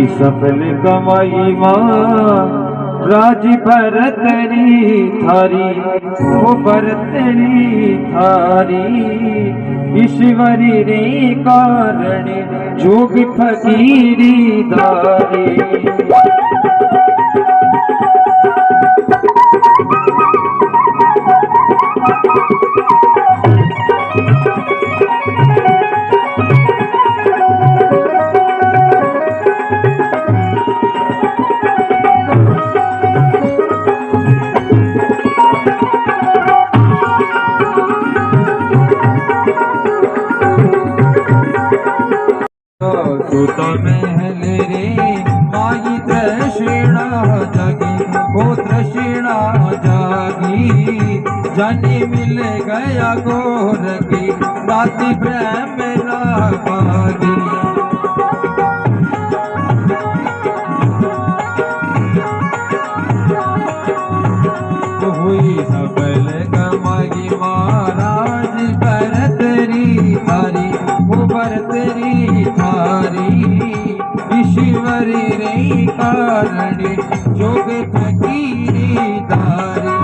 सफल कमाई माँ राज भरतरी थारी, वो भरतरी थारी। ईश्वरी रे कारण जोग फकीरी धारी। सुत महल रे माई तृष्णा जागी, वो तृष्णा जागी। जानी मिल गया गोर की राति प्रेम लागी। हुई सफल कमाई महाराज भरतरी थारी, वो भरतरी थारी। ईश्वरी रे कारण जोग फकीरी धारी।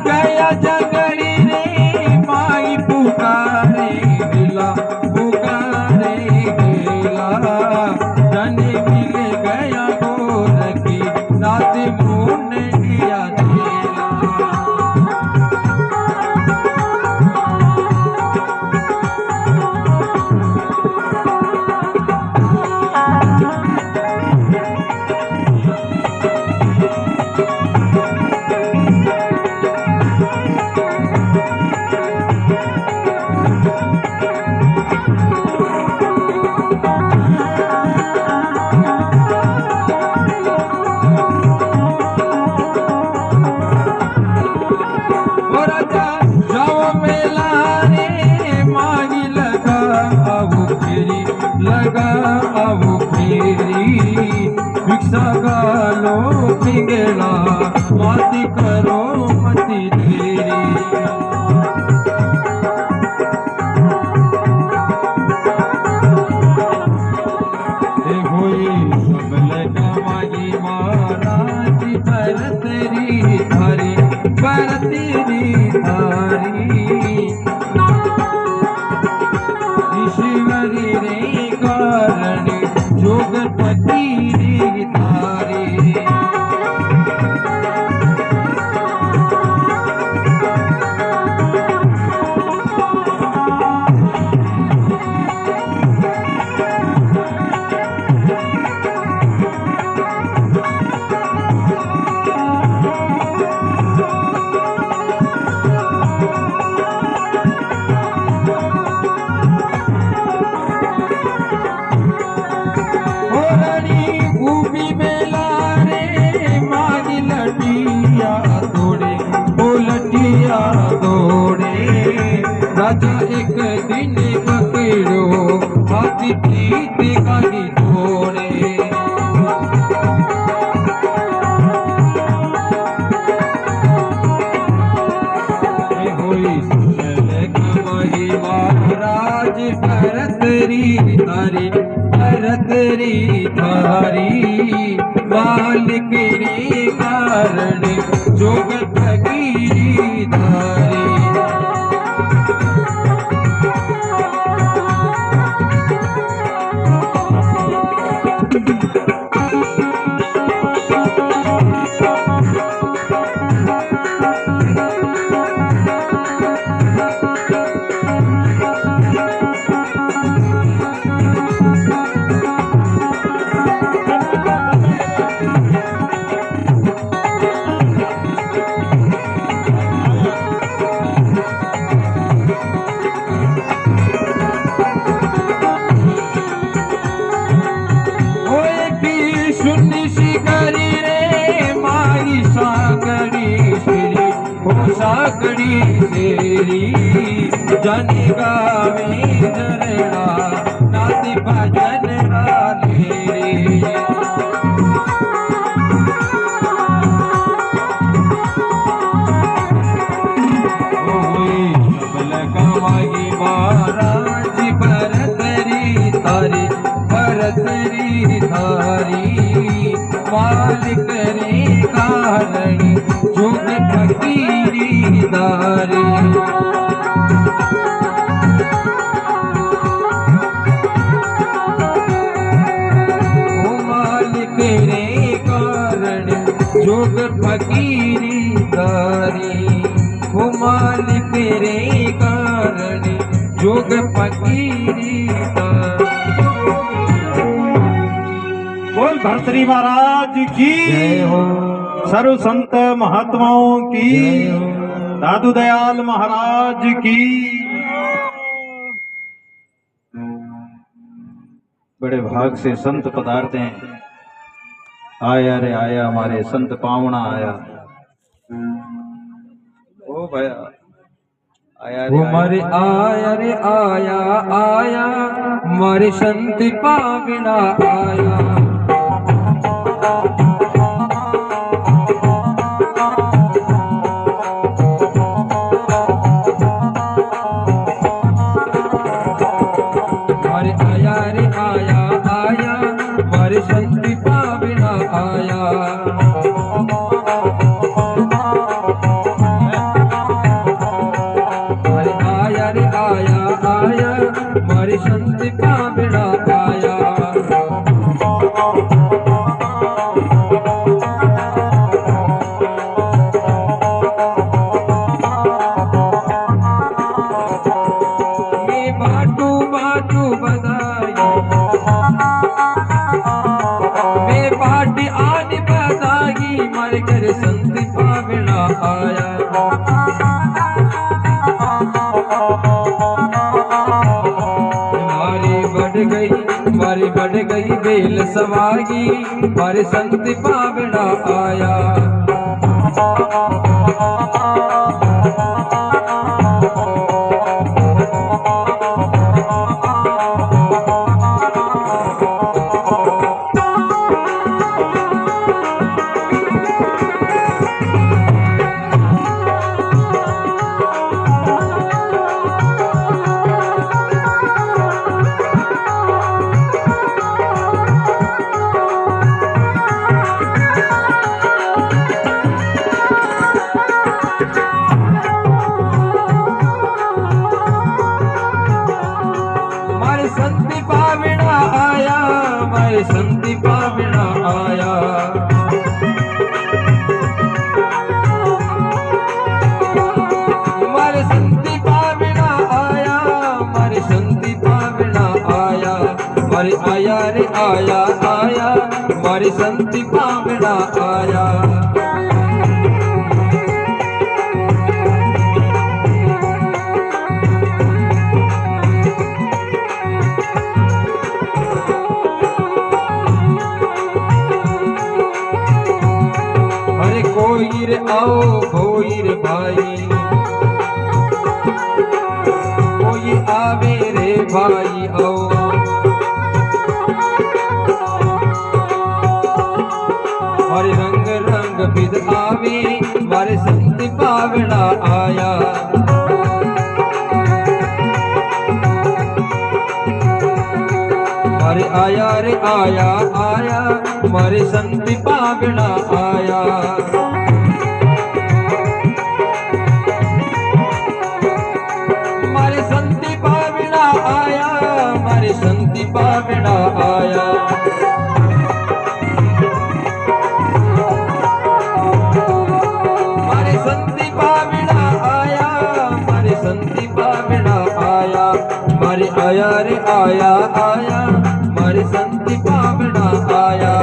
गया जंगली रे माई पुकारे गिला, पुकारे गिला। जाने मिल गया गोर की रात मुन लिया दिला। लगा अब फेरी भिक्षा गालो पिंगला, माती करो मती तेरी। हुई सबल कमाई महाराज भरतरी थारी, भरतरी थारी। ईश्वरी रे कारण जोग फकीरी धारी। राजा एक दिन पकड़ो हाथी प्रीत कहीं थोड़े। हुई सफल कमाई महाराज भरतरी थारी, भरतरी थारी। मालिक रे कारण जोग फकीरी धारी। जन गावे झरना नाती भजन राधे सबल कमाई महाराज भरतरी थारी मालिक रे कारण जुग फकीरी दारी मालिक रे कारण जुग फकीरी दारी वो मालिक रे कारण जुग फकीरी दारी। बोल भरतरी महाराज की जय हो, सर्व संत महात्माओं की जय हो। दादू दयाल महाराज की। बड़े भाग से संत पधारते हैं। आया रे आया हमारे संत पावना आया। ओ भया आया रे वो मरे आया रे आया आया मरे संत पावना आया मरे आया रे आया आया मरे संत पावना आया मारे संत पावना आया मैं बाटू बाटू बधाई मैं बाटी आने बधाई मारे घर संत पावना आया मारी बढ़ गई बेल सवागी मारे संत पावना आया संत पावना आया मारे संत पावना आया मारे संत पावना आया मारे संत पावना आया मारे आया रे आया आया मारे संत पावना आया कोई रे आओ कोई रे भाई कोई आवे रे भाई आओ हरे रंग रंग बिद आवे मारे संत पावना आया मारे आया रे आया आया मारे संत पावना आया मारे संत पावना आया मारे संत पावना आया मारे संत पावना आया मारे संत पावना आया मारे आया रे आया आया मारे संत पावना आया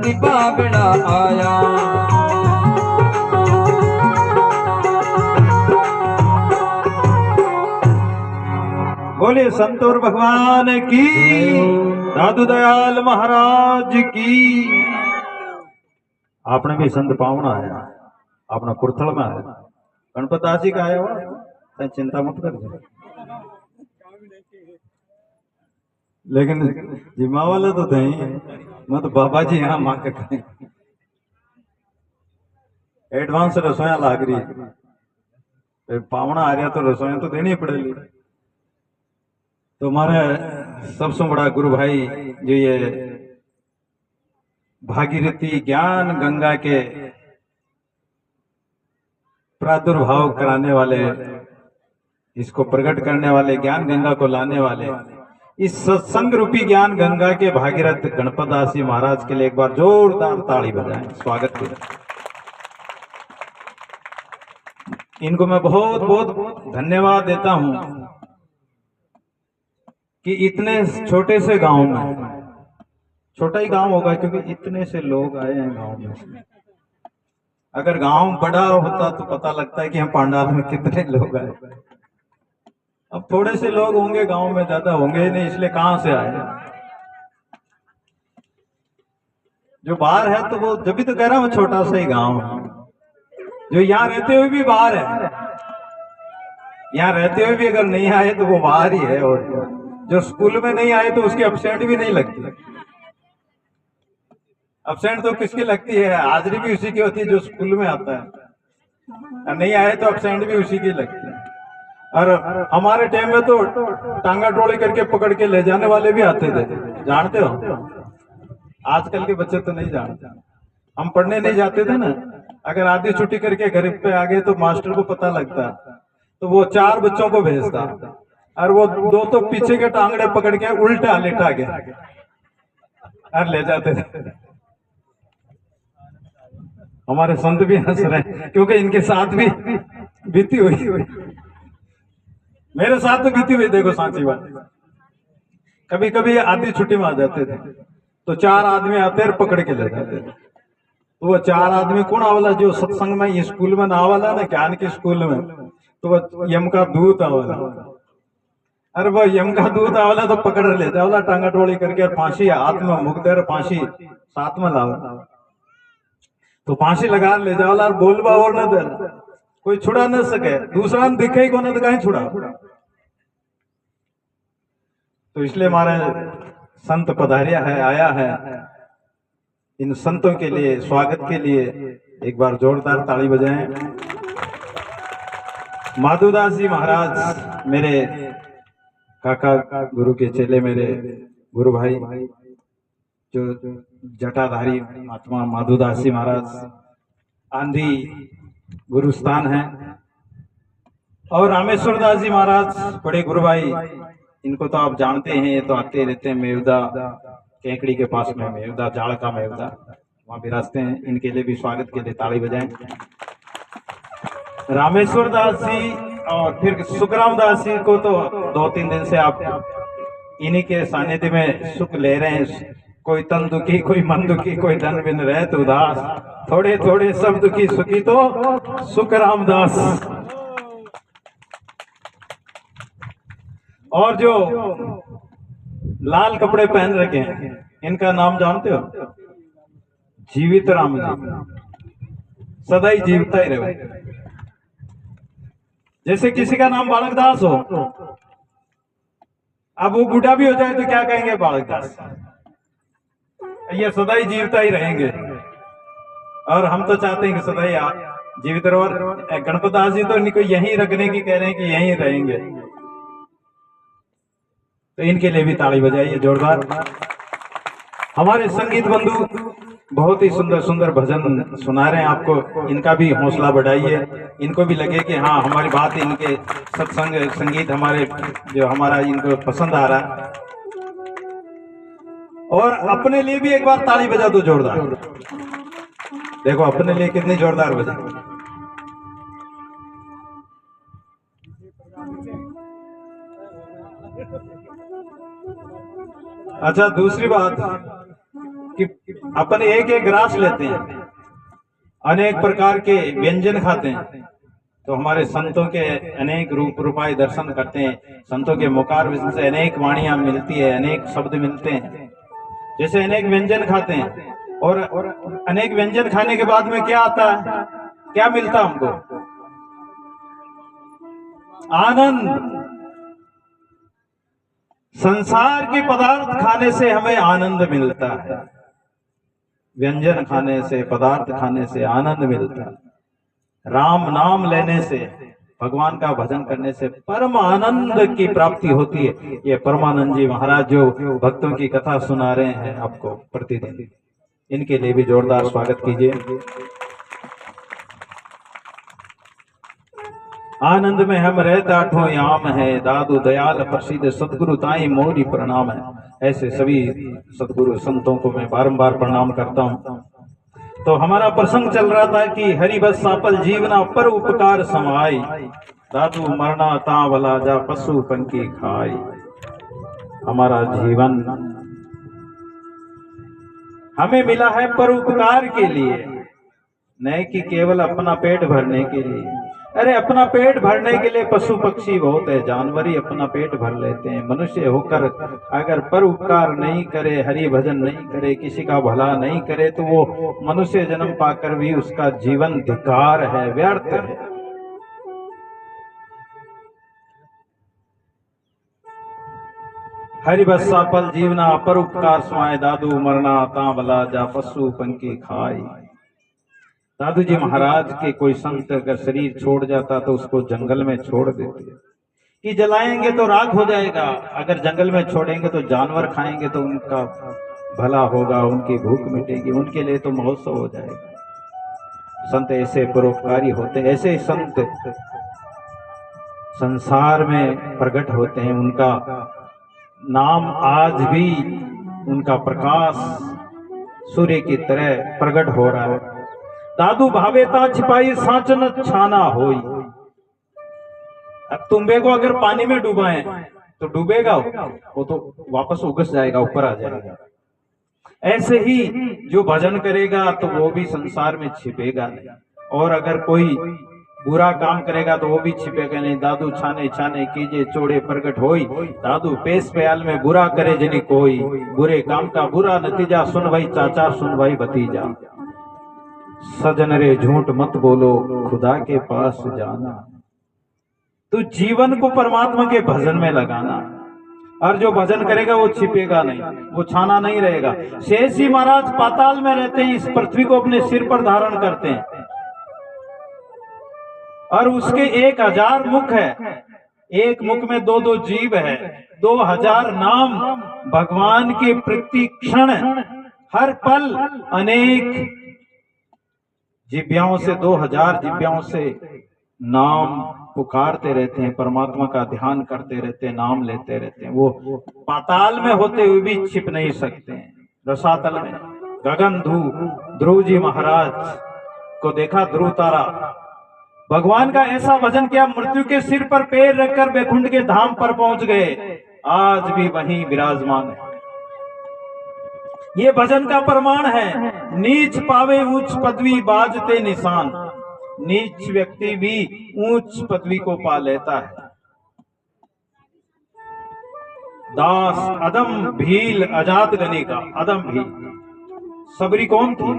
संति पावड़ा आया। बोले संतोर भगवान की, दादू दयाल महाराज की। आपने भी संत पावना है, अपना कुर्थल में है, गणपत दास जी का आया हुआ, चिंता मत कर। लेकिन जिम्मा वाला तो नहीं, मैं तो बाबा जी यहाँ मांग के कहें एडवांस रसोया लाग रही, पावना आ रहा तो रसोया तो देनी पड़ेगी। तो हमारे सबसे बड़ा गुरु भाई जो ये भागीरथी ज्ञान गंगा के प्रादुर्भाव कराने वाले, इसको प्रकट करने वाले, ज्ञान गंगा को लाने वाले, इस सत्संग रूपी ज्ञान गंगा के भागीरथ गणपत दास जी महाराज के लिए एक बार जोरदार ताली बजाएं, स्वागत करें। इनको मैं बहुत बहुत धन्यवाद देता हूं कि इतने छोटे से गांव में, छोटा ही गांव होगा क्योंकि इतने से लोग आए हैं गांव में। अगर गांव बड़ा होता तो पता लगता है कि हम पांडाल में कितने लोग आए। अब थोड़े से लोग होंगे गांव में, ज्यादा होंगे ही नहीं, इसलिए कहां से आए। जो बाहर है तो वो, जब भी तो कह रहा हूं छोटा सा ही गांव है। जो यहाँ रहते हुए भी बाहर है, यहाँ रहते हुए भी अगर नहीं आए तो वो बाहर ही है। और जो स्कूल में नहीं आए तो उसकी एब्सेंट भी नहीं लगती। एब्सेंट तो किसकी लगती है? हाजिरी भी उसी की होती है जो स्कूल में आता है। नहीं आए तो एब्सेंट भी उसी की लगती है। और हमारे टाइम में तो टांगा टोली करके पकड़ के ले जाने वाले भी आते थे, जानते हो। आजकल के बच्चे तो नहीं जानते। हम पढ़ने नहीं जाते थे ना, अगर आधी छुट्टी करके घर पे आ गए तो मास्टर को पता लगता, तो वो 4 बच्चों को भेजता और वो 2 तो पीछे के टांगड़े पकड़ के उल्टा लेटा गया और ले जाते थे। हमारे संत भी हंस रहे हैं क्योंकि इनके साथ भी बीती हुई, मेरे साथ तो बीती हुई। देखो सांची बात, कभी कभी आधी छुट्टी में आ जाते थे तो 4 आदमी आते और पकड़ के ले जाते थे। तो वो 4 आदमी कौन आवला? जो सत्संग में ये स्कूल में ना आवला ना, ज्ञान के स्कूल में, तो वो यम का दूत आवला। अरे वो यम का दूत आवला तो पकड़ ले जावला टांगा टोली करके, और फांसी हाथ में मुक दे, फांसी साथ में लावा तो फांसी लगा ले जावला और बोलबा और न दे, कोई छुड़ा न सके। दूसरा दिखे ही कोने तो कहीं छुड़ा। तो इसलिए हमारे संत पधारिया है, आया है। इन संतों के लिए, स्वागत के लिए एक बार जोरदार ताली बजाएं। माधुदास जी महाराज मेरे काका, गुरु के चेले, मेरे गुरु भाई, जो जटाधारी महात्मा माधुदास जी महाराज आंधी गुरुस्थान है। और रामेश्वर दास जी महाराज बड़े गुरु भाई, इनको तो आप जानते हैं, ये तो आते रहते हैं मेवदा, केकड़ी के पास में मेवदा, जाड़ का मेवदा, वहां विराजते हैं। इनके लिए भी स्वागत के लिए ताली बजाएं। रामेश्वर दास जी और फिर सुखराम दास जी को तो 2-3 दिन से आप इन्हीं के सानिध्य में सुख ले रहे हैं। कोई तन दुखी, कोई मन दुखी, कोई धन बिन रहे तो उदास, थोड़े थोड़े सब दुखी सुखी तो सुखराम दास। और जो लाल कपड़े पहन रखे हैं, इनका नाम जानते हो? जीवित राम जी, सदा ही जीवता ही रहे। जैसे किसी का नाम बालक दास हो, अब वो बूढ़ा भी हो जाए तो क्या कहेंगे? बालक दास। ये सदा ही जीवता ही रहेंगे। और हम तो चाहते हैं कि सदा ही जीवित रहो। और गणपत दास जी तो इनको यहीं रखने की कह रहे हैं कि यहीं रहेंगे। तो इनके लिए भी ताली बजाइए जोरदार। हमारे संगीत बंधु बहुत ही सुंदर सुंदर भजन सुना रहे हैं आपको, इनका भी हौसला बढ़ाइए। इनको भी लगे कि हाँ, हमारी बात, इनके सत्संग संगीत हमारे, जो हमारा इनको पसंद आ रहा है। और अपने लिए भी एक बार ताली बजा दो जोरदार। देखो अपने लिए कितनी जोरदार बजा। अच्छा, दूसरी बात कि अपन एक एक ग्रास लेते हैं, अनेक प्रकार के व्यंजन खाते हैं, तो हमारे संतों के अनेक रूप रूपाई दर्शन करते हैं, संतों के मुखार से अनेक वाणियां मिलती है, अनेक शब्द मिलते हैं। जैसे अनेक व्यंजन खाते हैं और अनेक व्यंजन खाने के बाद में क्या आता है, क्या मिलता हमको? आनंद। संसार के पदार्थ खाने से हमें आनंद मिलता है, व्यंजन खाने से, पदार्थ खाने से आनंद मिलता है। राम नाम लेने से, भगवान का भजन करने से परम आनंद की प्राप्ति होती है। ये परमानंद जी महाराज जो भक्तों की कथा सुना रहे हैं आपको प्रतिदिन, इनके लिए भी जोरदार स्वागत कीजिए। आनंद में हम रहता ठो याम है, दादू दयाल प्रसिद्ध सदगुरु ताई मोरी प्रणाम है। ऐसे सभी सदगुरु संतों को मैं बारंबार प्रणाम करता हूँ। तो हमारा प्रसंग चल रहा था कि हरि बस सापल जीवना पर उपकार समाई, दादू मरना तावला जा पशु पंखी खाई। हमारा जीवन हमें मिला है पर उपकार के लिए, नहीं कि केवल अपना पेट भरने के लिए। अरे अपना पेट भरने के लिए पशु पक्षी बहुत है, जानवर ही अपना पेट भर लेते हैं। मनुष्य होकर अगर पर उपकार नहीं करे, हरि भजन नहीं करे, किसी का भला नहीं करे, तो वो मनुष्य जन्म पाकर भी उसका जीवन धिक्कार है, व्यर्थ है। हरि बस सापल जीवना पर उपकार समाए, दादू मरना तांबला जा पशु पंखी खाई। दादू जी महाराज के कोई संत अगर शरीर छोड़ जाता तो उसको जंगल में छोड़ देते कि जलाएंगे तो राख हो जाएगा, अगर जंगल में छोड़ेंगे तो जानवर खाएंगे तो उनका भला होगा, उनकी भूख मिटेगी, उनके लिए तो महोत्सव हो जाएगा। संत ऐसे परोपकारी होते, ऐसे संत संसार में प्रकट होते हैं। उनका नाम आज भी, उनका प्रकाश सूर्य की तरह प्रकट हो रहा है। दादू भावेता छिपाई सांचन छाना होई। अब तुम्बे को अगर पानी में डुबाएं तो डूबेगा वो तो वापस उगस जाएगा, ऊपर आ जाएगा। ऐसे ही जो भजन करेगा तो वो भी संसार में छिपेगा नहीं, और अगर कोई बुरा काम करेगा तो वो भी छिपेगा नहीं। दादू छाने छाने कीजे चोड़े प्रगट होई, दादू पेश प्याल में बुरा करे जनी कोई, बुरे काम का बुरा नतीजा सुन भाई चाचा, सुन भाई भतीजा। सजन रे झूठ मत बोलो, खुदा के पास जाना। तो जीवन को परमात्मा के भजन में लगाना, और जो भजन करेगा वो छिपेगा नहीं, वो छाना नहीं रहेगा। शेष जी महाराज पाताल में रहते हैं, इस पृथ्वी को अपने सिर पर धारण करते हैं, और उसके 1000 मुख है, एक मुख में 2-2 जीव है, 2000 नाम भगवान के प्रति क्षण हर पल अनेक जिब्याओं से, 2000 जिब्याओं से नाम पुकारते रहते हैं, परमात्मा का ध्यान करते रहते हैं, नाम लेते रहते हैं। वो पाताल में होते हुए भी छिप नहीं सकते हैं। रसातल में गगन ध्रुव जी महाराज को देखा, ध्रुव तारा, भगवान का ऐसा भजन किया, मृत्यु के सिर पर पैर रखकर बैकुंठ के धाम पर पहुंच गए, आज भी वहीं विराजमान है। ये भजन का प्रमाण है। नीच पावे ऊंच पदवी बाजते निशान, नीच व्यक्ति भी ऊंच पदवी को पा लेता है। दास अदम भील आजाद गनी का, अदम भील। सबरी कौन थी?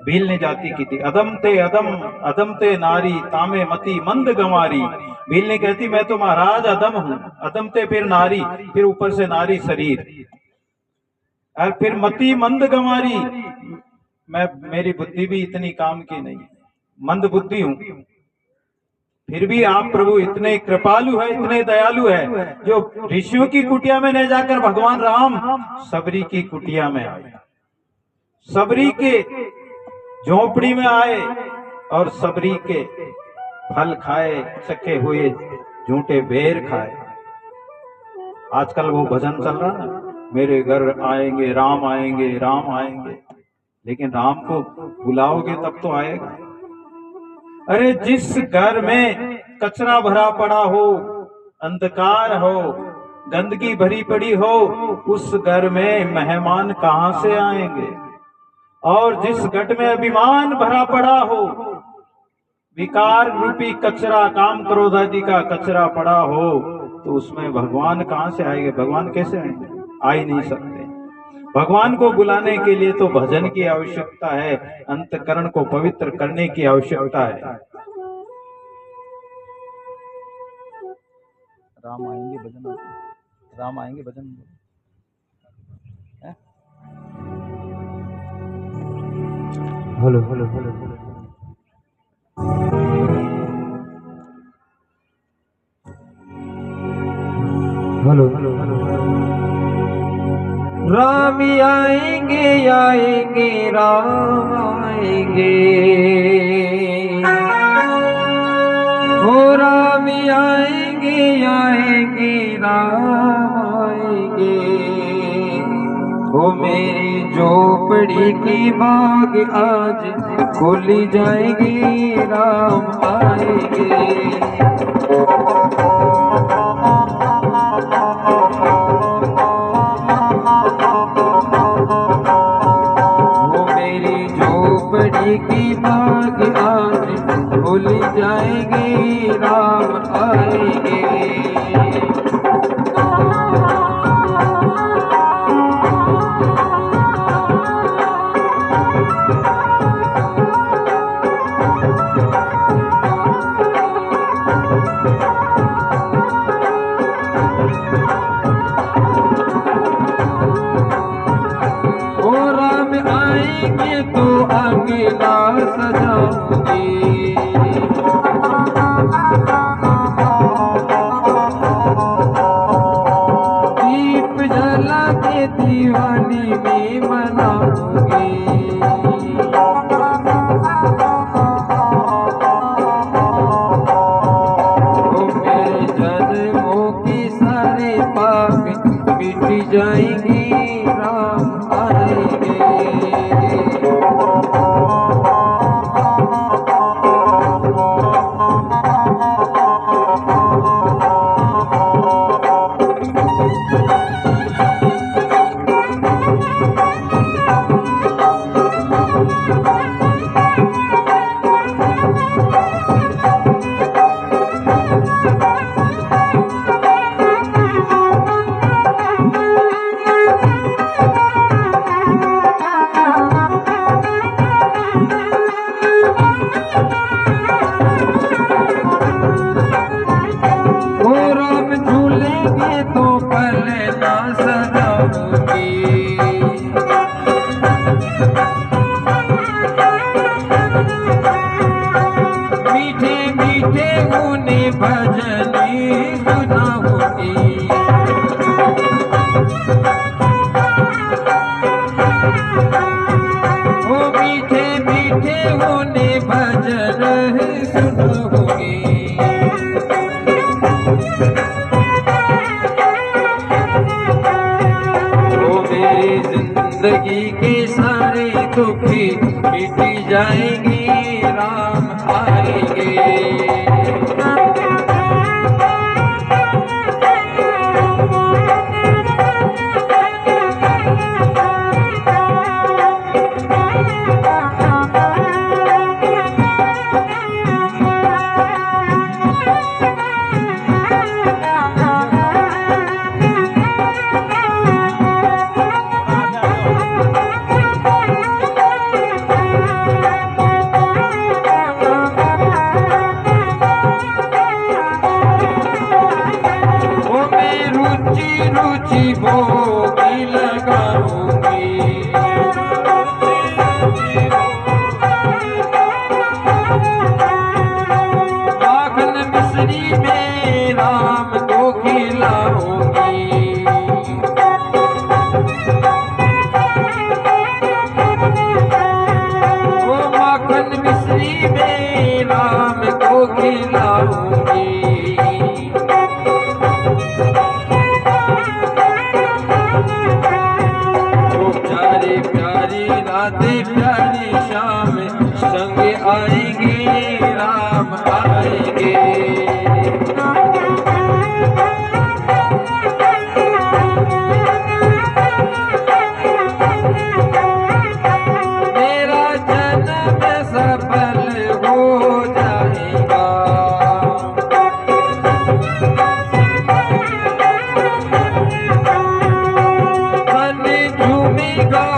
भील ने जाति की थी। अदम ते नारी तामे मती मंद गंवारी। भील ने कहती मैं तो महाराज अदम हूं, अदम ते फिर नारी, फिर ऊपर से नारी शरीर, और फिर मती मंद गंवारी, मेरी बुद्धि भी इतनी काम की नहीं, मंद बुद्धि हूं। फिर भी आप प्रभु इतने कृपालु है, इतने दयालु है, जो ऋषियों की कुटिया में नहीं जाकर भगवान राम सबरी की कुटिया में आए, सबरी के झोपड़ी में आए, और सबरी के फल खाए, चखे हुए झूठे बेर खाए। आजकल वो भजन चल रहा ना, मेरे घर आएंगे राम आएंगे, राम आएंगे, लेकिन राम को बुलाओगे तब तो आएगा। अरे जिस घर में कचरा भरा पड़ा हो, अंधकार हो, गंदगी भरी पड़ी हो, उस घर में मेहमान कहां से आएंगे। और जिस घट में अभिमान भरा पड़ा हो, विकार रूपी कचरा, काम क्रोध आदि का कचरा पड़ा हो, तो उसमें भगवान कहां से आएंगे। भगवान कैसे आएंगे, आ ही नहीं सकते। भगवान को बुलाने के लिए तो भजन की आवश्यकता है, अंतकरण को पवित्र करने की आवश्यकता है। राम आएंगे भजन, राम आएंगे भजन है? Hello hello hello hello hello hello. Ram आएंगे आएंगे राम आएंगे, ओ राम आएंगे आएंगे राम आएंगे। ओ मेरी झोपड़ी की बाग आज खोली जाएगी, राम आएंगे। की बाग आज भूल जाएंगे, राम आएंगे। ओ राम आएंगे तो अकेला सजाऊंगी, दीप जला के दीवानी में मनाऊंगी। ओ मेरे जन्मों की सारे पाप मिट जाएंगी, राम आएंगे। जिंदगी के सारे दुखी मिट जाएंगे, राम आएंगे। रुचि भोगी लगाऊंगी, माखन मिश्री में राम को खिलाऊंगी। वो माखन मिश्री में राम को खिलाऊंगी। प्यारी शाम संग आएंगे, राम आएंगे।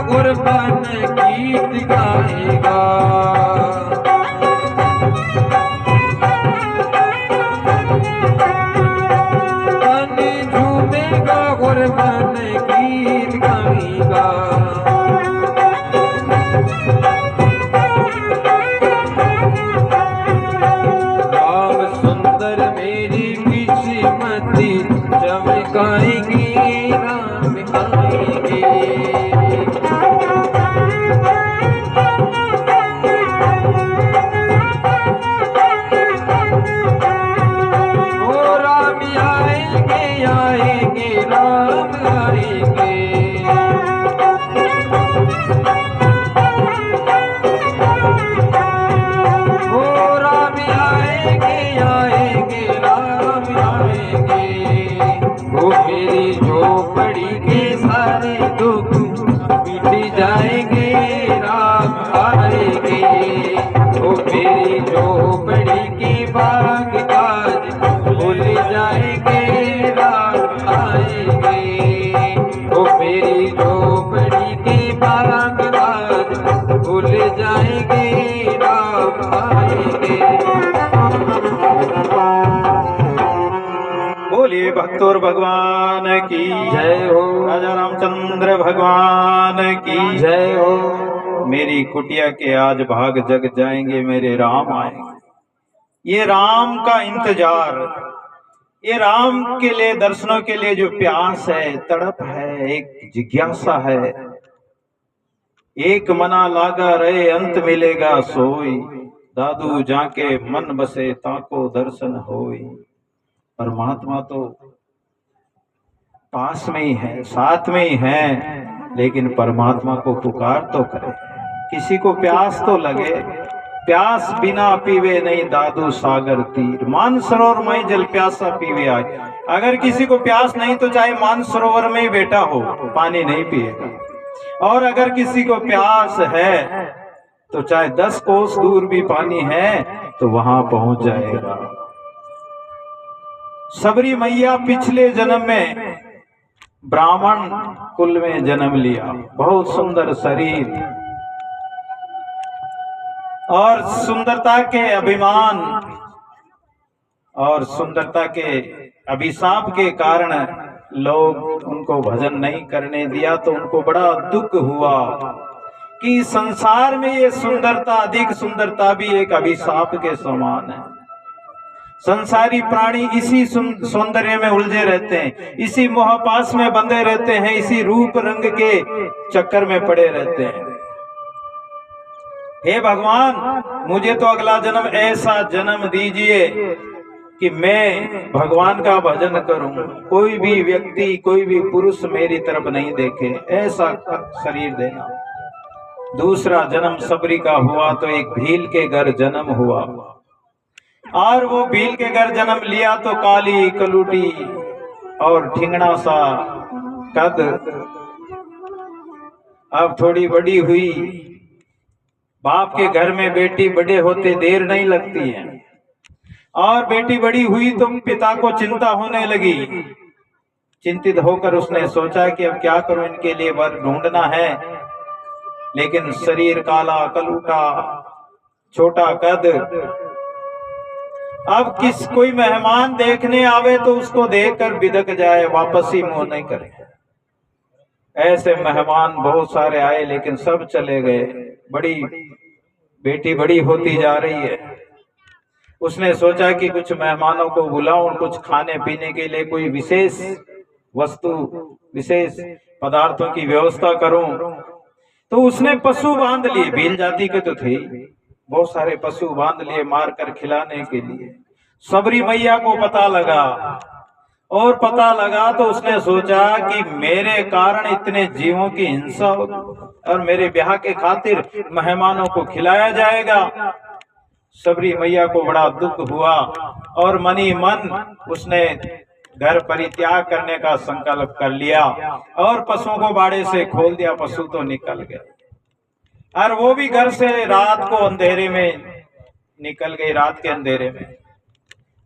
गुरबन गीत गाएगा। मन झूमेगा गुरबन गीत गाएगा। राम सुंदर मेरी किस्मती चमकाएगी, राम आएंगे। ओ राम आएंगे, आएंगे राम आएंगे। ओ राम आएंगे, आएंगे राम आएंगे। ओ मेरी झोपड़ी के सारे दुख मिट जाएंगे, राम आएंगे। ओ मेरी झोपड़ी के बाग काज भूल जाएंगे, राम आएंगे। ओ मेरी झोपड़ी के बाग काज भूल जाएंगे, राम आएंगे। बोलिए भक्तोर भगवान की जय हो, राजा रामचंद्र भगवान की जय हो। मेरी कुटिया के आज भाग जग जाएंगे, मेरे राम आएंगे। ये राम का इंतजार, ये राम के लिए दर्शनों के लिए जो प्यास है, तड़प है, एक जिज्ञासा है। एक मना लागा रहे अंत मिलेगा सोई, दादू जाके मन बसे ताको दर्शन होई। परमात्मा तो पास में ही है, साथ में ही है, लेकिन परमात्मा को पुकार तो करे, किसी को प्यास तो लगे। प्यास बिना पीवे नहीं दादू सागर तीर, मानसरोवर में जल प्यासा पीवे आए। अगर किसी को प्यास नहीं तो चाहे मानसरोवर में ही बैठा हो, पानी नहीं पिएगा। और अगर किसी को प्यास है तो चाहे 10 कोस दूर भी पानी है तो वहां पहुंच जाएगा। सबरी मैया पिछले जन्म में ब्राह्मण कुल में जन्म लिया, बहुत सुंदर शरीर और सुंदरता के अभिमान और सुंदरता के अभिशाप के कारण लोग उनको भजन नहीं करने दिया, तो उनको बड़ा दुख हुआ कि संसार में ये सुंदरता, अधिक सुंदरता भी एक अभिशाप के समान है। संसारी प्राणी इसी सौंदर्य में उलझे रहते हैं, इसी मोहपास में बंधे रहते हैं, इसी रूप रंग के चक्कर में पड़े रहते हैं। हे भगवान, मुझे तो अगला जन्म ऐसा जन्म दीजिए कि मैं भगवान का भजन करूं, कोई भी व्यक्ति, कोई भी पुरुष मेरी तरफ नहीं देखे, ऐसा शरीर देना। दूसरा जन्म सबरी का हुआ तो एक भील के घर जन्म हुआ, और वो भील के घर जन्म लिया तो काली कलूटी और ठिंगना सा कद। अब थोड़ी बड़ी हुई, बाप के घर में बेटी बड़े होते देर नहीं लगती है, और बेटी बड़ी हुई तो पिता को चिंता होने लगी। चिंतित होकर उसने सोचा कि अब क्या करूं, इनके लिए वर ढूंढना है, लेकिन शरीर काला कलूटा, छोटा कद। अब कोई मेहमान देखने आवे तो उसको देखकर बिदक जाए, वापस ही मुंह नहीं करे। ऐसे मेहमान बहुत सारे आए, लेकिन सब चले गए। बेटी बड़ी होती जा रही है। उसने सोचा कि कुछ मेहमानों को बुलाऊं, कुछ खाने पीने के लिए कोई विशेष वस्तु, विशेष पदार्थों की व्यवस्था करूं। तो उसने पशु बांध लिए, भील जाति के तो थे, बहुत सारे पशु बांध लिए मार कर खिलाने के लिए। सबरी मैया को पता लगा, और पता लगा तो उसने सोचा कि मेरे कारण इतने जीवों की हिंसा होगी और मेरे ब्याह के खातिर मेहमानों को खिलाया जाएगा। सबरी मैया को बड़ा दुख हुआ और मनी मन उसने घर परित्याग करने का संकल्प कर लिया और पशुओं को बाड़े से खोल दिया। पशु तो निकल गए, और वो भी घर से रात को अंधेरे में निकल गई, रात के अंधेरे में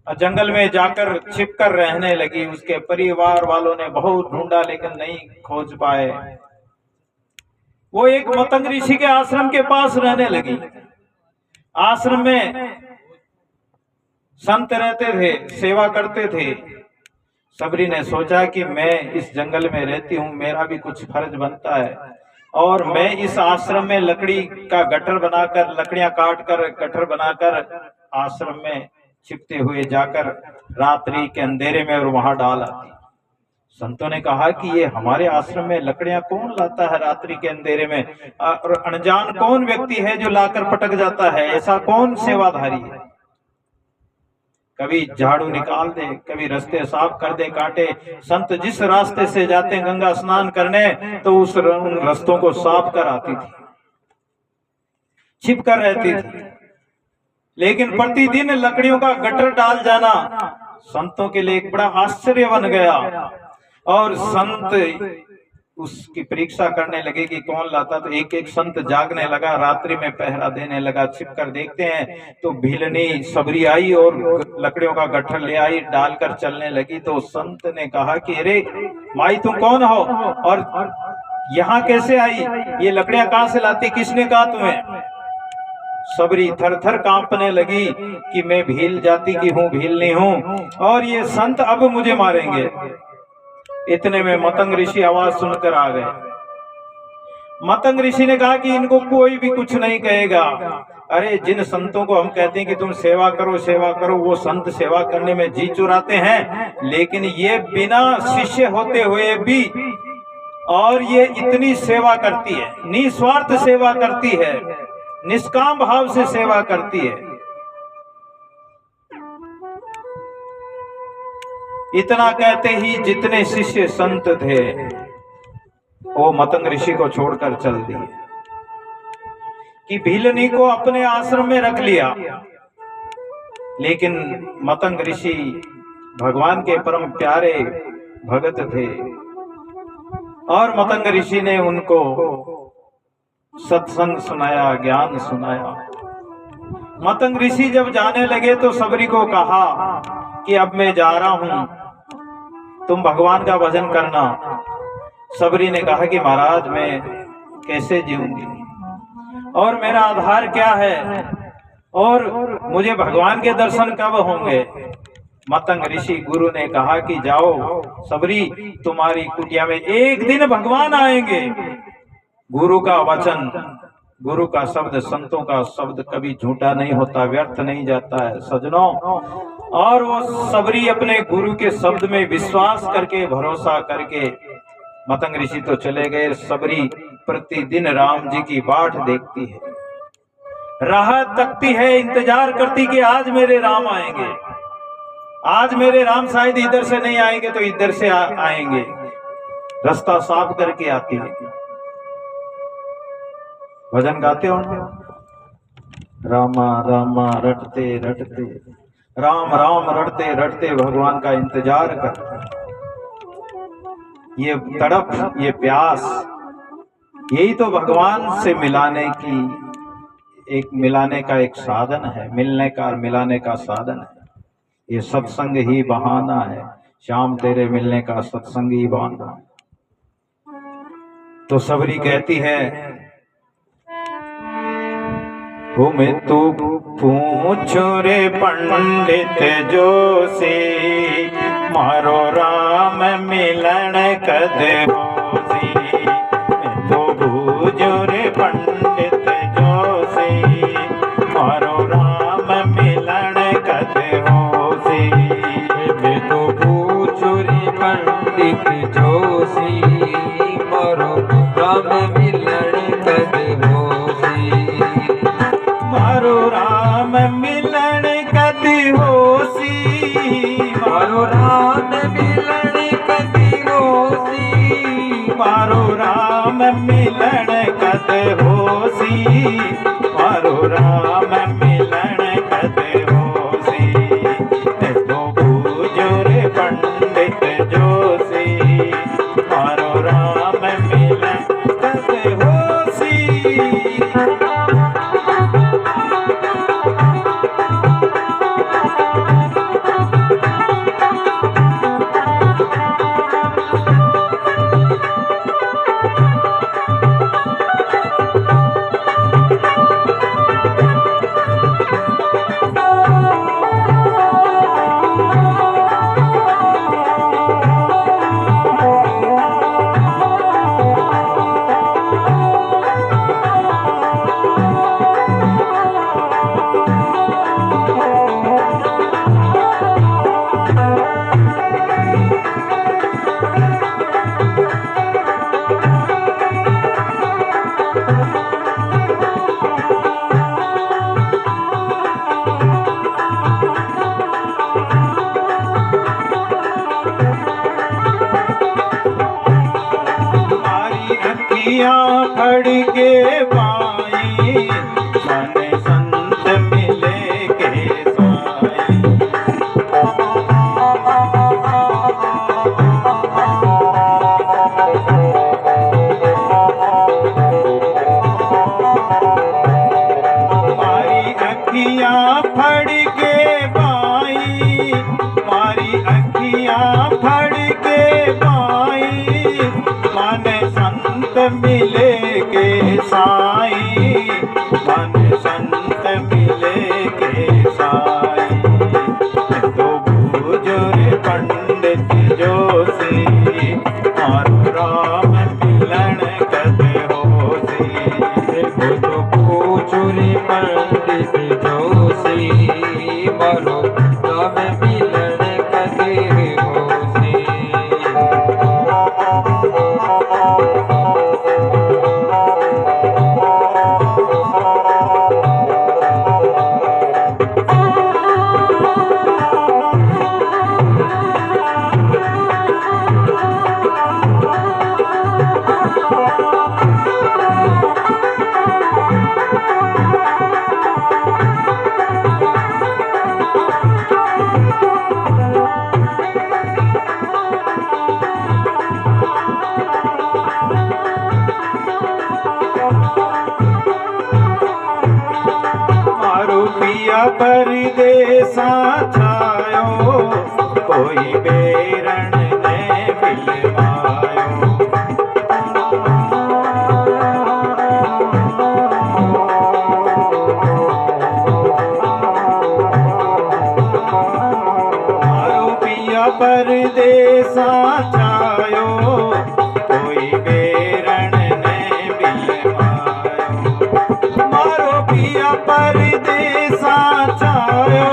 जंगल में जाकर छिपकर रहने लगी। उसके परिवार वालों ने बहुत ढूंढा लेकिन नहीं खोज पाए। वो एक मतंग ऋषि के आश्रम के पास रहने लगी। आश्रम में संत रहते थे, सेवा करते थे। सबरी ने सोचा कि मैं इस जंगल में रहती हूँ, मेरा भी कुछ फर्ज बनता है, और मैं इस आश्रम में लकड़ी का गट्ठर बनाकर, लकड़ियां काट कर गट्ठर बनाकर आश्रम में छिपते हुए जाकर रात्रि के अंधेरे में और वहां डाल आती। संतों ने कहा कि ये हमारे आश्रम में लकड़ियां कौन लाता है रात्रि के अंधेरे में, और अनजान कौन व्यक्ति है जो लाकर पटक जाता है, ऐसा कौन सेवाधारी है। कभी झाड़ू निकाल दे, कभी रास्ते साफ कर दे, काटे। संत जिस रास्ते से जाते गंगा स्नान करने तो उन रास्तों को साफ कर आती थी, छिप कर रहती थी। लेकिन प्रतिदिन लकड़ियों का गट्ठर डाल जाना संतों के लिए एक बड़ा आश्चर्य बन गया, और संत उसकी परीक्षा करने लगे कि कौन लाता। तो एक एक संत जागने लगा, रात्रि में पहरा देने लगा। छिप कर देखते हैं तो भीलनी सबरी आई और लकड़ियों का गट्ठर ले आई, डालकर चलने लगी। तो संत ने कहा कि अरे माई तुम कौन हो और यहाँ कैसे आई, ये लकड़ियां कहाँ से लाती, किसने कहा तुम्हें। सबरी थर थर कांपने लगी कि मैं भील जाति की हूँ, भीलनी हूँ, और ये संत अब मुझे मारेंगे। इतने में मतंग ऋषि आवाज सुनकर आ गए। मतंग ऋषि ने कहा कि इनको कोई भी कुछ नहीं कहेगा। अरे जिन संतों को हम कहते हैं कि तुम सेवा करो सेवा करो, वो संत सेवा करने में जी चुराते हैं, लेकिन ये बिना शिष्य होते हुए भी, और ये इतनी सेवा करती है, निस्वार्थ सेवा करती है, निष्काम भाव से सेवा करती है। इतना कहते ही जितने शिष्य संत थे वो मतंग ऋषि को छोड़कर चल दिए, कि भीलनी को अपने आश्रम में रख लिया। लेकिन मतंग ऋषि भगवान के परम प्यारे भगत थे, और मतंग ऋषि ने उनको सत्संग सुनाया, ज्ञान सुनाया। मतंग ऋषि जब जाने लगे तो सबरी को कहा कि अब मैं जा रहा हूं, तुम भगवान का भजन करना। सबरी ने कहा कि महाराज मैं कैसे जीऊंगी, और मेरा आधार क्या है, और मुझे भगवान के दर्शन कब होंगे। मतंग ऋषि गुरु ने कहा कि जाओ सबरी, तुम्हारी कुटिया में एक दिन भगवान आएंगे। गुरु का वचन, गुरु का शब्द, संतों का शब्द कभी झूठा नहीं होता, व्यर्थ नहीं जाता है सजनों। और वो सबरी अपने गुरु के शब्द में विश्वास करके, भरोसा करके मतंग ऋषि तो चले गए। सबरी प्रतिदिन राम जी की बाट देखती है, राह तकती है, इंतजार करती कि आज मेरे राम आएंगे, आज मेरे राम शायद इधर से नहीं आएंगे तो इधर से आएंगे। रास्ता साफ करके आती है। भजन गाते हो, रामा रामा रटते रटते, राम राम रटते रटते भगवान का इंतजार करते। ये तड़प, ये प्यास, यही तो भगवान से मिलाने का एक साधन है, मिलने का, मिलाने का साधन है। ये सत्संग ही बहाना है, शाम तेरे मिलने का सत्संग ही बहाना है। तो सबरी कहती है, मैं तो पूछो रे पंडित जोशी, मारो राम मिलन कद होसी। मैं तो पूछो रे पंडित जोशी, मारो राम मिलन कद होसी। मैं तो पूछो रे पंडित जोशी, मारो राम मिलन कद होसी। मारो राम मिलन कदी होसी, मारो राम मिलन कदी होसी। मारो राम मिलन कद होसी, मारो राम मिलन कद होसी। तो पूजो रे पंडित जोशी, मारो राम मिलन कद होसी। अखियां फड़ के पाई, मन संत मिले के साई। मारी अखियां फड़ के पाई, मारी अखियां फड़ के पाई, मन संत मिले के साई, मन संत मिले के साई। तो बूझे पंडित जोशी, मारो राम मिलन कद होसी। तो पूछुरी पंडित जोशी, मारो राम मिलन कदे होसी। पिया परदेसा छायो, कोई बेरण ने बिलवायो। मारो पिया परदेसा छायो, कोई बेरण ने बिलवायो। मारो पिया परदेसा छायो,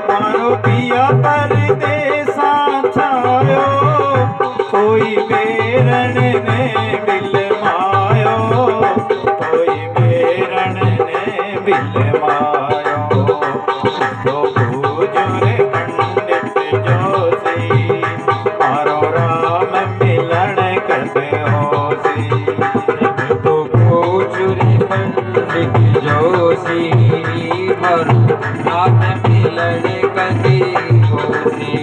मारो पिया परदेसा छायो, कोई बेरण ने बिलमायो, कोई बेरण ने बिलमायो। तो पूजरे पंडित जोशी, मारो राम मिलन कद होसी। तो पूछुरी पंडित जोशी, मारो राम मिलन कदे होसी।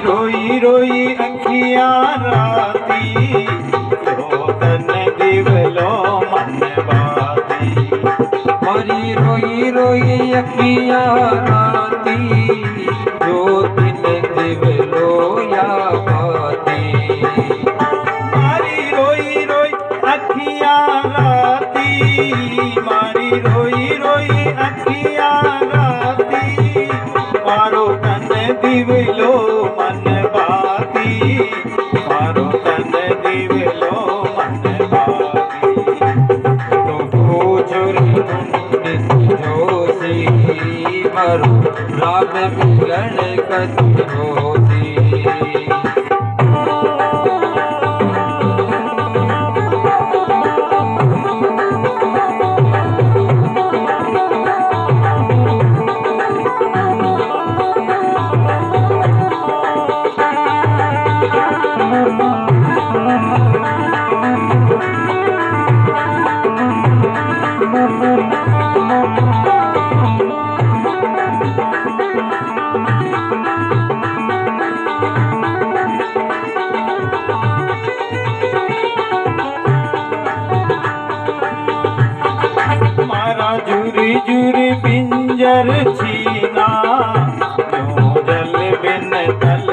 रोई रोई अखियां राती, रोदन दिवलो मन बाती। मारी रोई रोई अखियां राती, जो दिन दिवलो या बाती। मारी रोई रोई अखियां राती, मारी रोई रोई अखियां राती, मारो तन दिवलो मन बाती, मारो तन दिवलो मन बाती। तो पूछुरी पंडित जोशी, मारो राम मिलन कद होसी। झुरी झुरी पिंजर छीना, क्यों जल बिन तल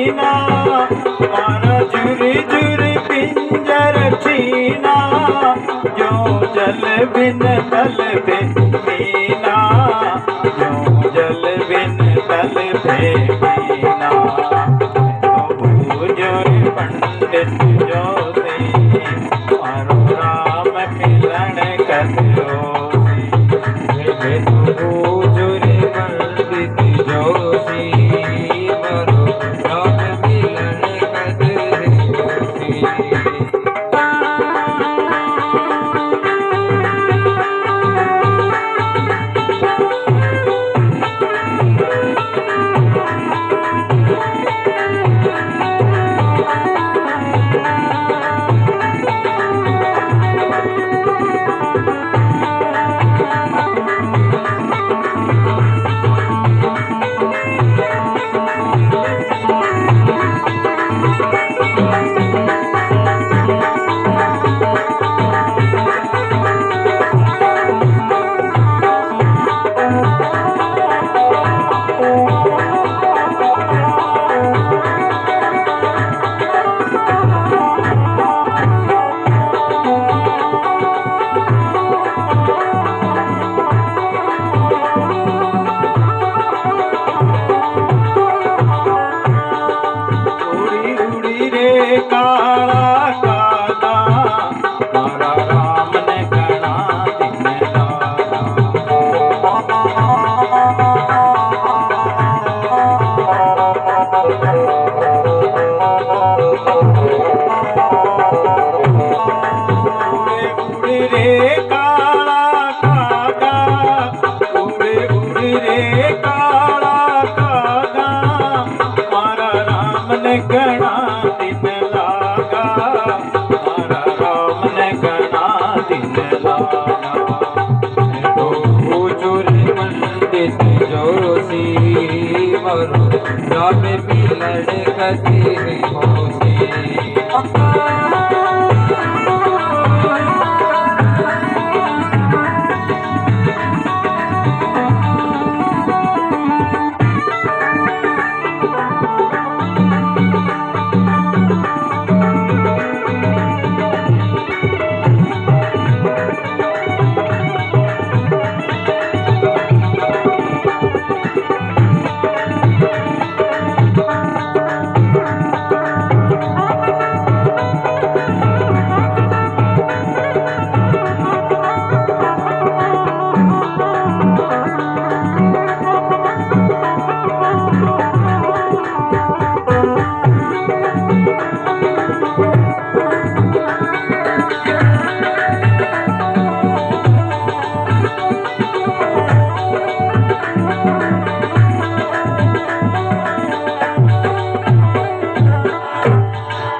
छीना मारा झुरी झुरी पिंजर छीना जो जल बिन तल पे मीना जो जल बिन तल पे मीना तो बुजुर्ग पंडित जोशी मारो राम मिलन करो बुजुर्ग पंडित जोशी मरो राम मिलन कदरे जोशी। काला काला मारा राम ने गणा दिन उड़े रे काला कागा उड़े उड़े रे काला कागा मारा राम ने गणा दिन लागा मारा राम ने गणा दिन लागा तो बुजुर्ग पंडित जोशी मरो राम मिलन कदरे जोशी।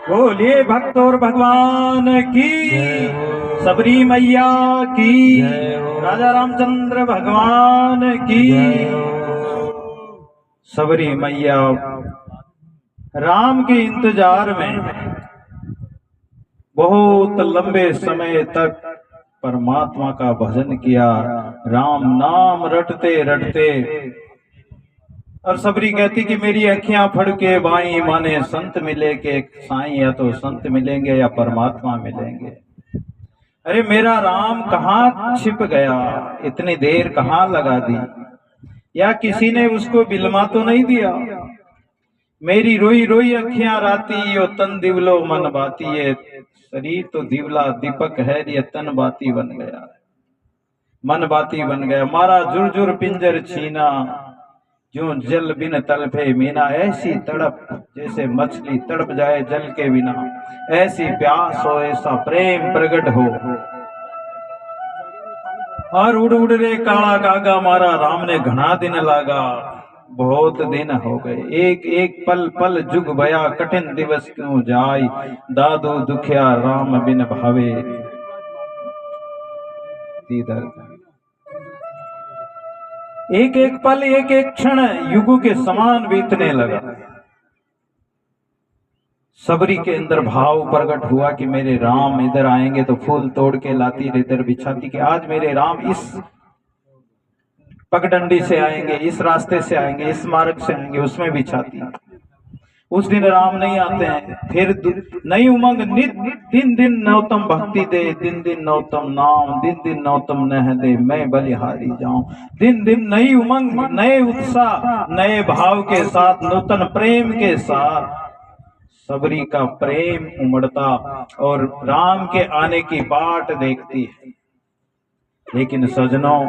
बोलिए भक्त और भगवान की, सबरी मैया की, राजा रामचंद्र भगवान की। सबरी मैया राम के इंतजार में बहुत लंबे समय तक परमात्मा का भजन किया, राम नाम रटते रटते। और सबरी कहती कि मेरी अखियां फड़ के बाई माने संत मिले के साईं, या तो संत मिलेंगे या परमात्मा मिलेंगे। अरे मेरा राम कहाँ छिप गया, इतनी देर कहाँ लगा दी, या किसी ने उसको बिलमा तो नहीं दिया। मेरी रोई रोई अखियां राती, यो तन दिवलो मन बाती, ये शरीर तो दिवला दीपक है, ये तन बाती बन गया, मन बाती बन गया। मारा जुर पिंजर छीना, जो जल बिन तड़पे मीना। ऐसी तड़प जैसे मछली तड़प जाए जल के बिना, ऐसी प्यास हो, ऐसा प्रेम प्रकट हो। और उड़ उड़ रे काला कागा, मारा राम ने घना दिन लागा, बहुत दिन हो गए। एक एक पल पल जुग भया, कठिन दिवस क्यों जाय, दादू दुखिया राम बिन भावे। एक एक पल एक एक क्षण युगों के समान बीतने लगा। सबरी के अंदर भाव प्रकट हुआ कि मेरे राम इधर आएंगे तो फूल तोड़ के लाती, इधर बिछाती कि आज मेरे राम इस पगडंडी से आएंगे, इस रास्ते से आएंगे, इस मार्ग से आएंगे, उसमें बिछाती। उस दिन राम नहीं आते हैं। फिर नई उमंग नित दिन दिन नौतम भक्ति दे, दिन दिन नौतम नाम, दिन दिन नौतम नह दे, मैं बलिहारी जाऊं। दिन दिन नई उमंग, नए उत्साह, नए भाव के साथ, नूतन प्रेम के साथ सबरी का प्रेम उमड़ता और राम के आने की बाट देखती है। लेकिन सजनों,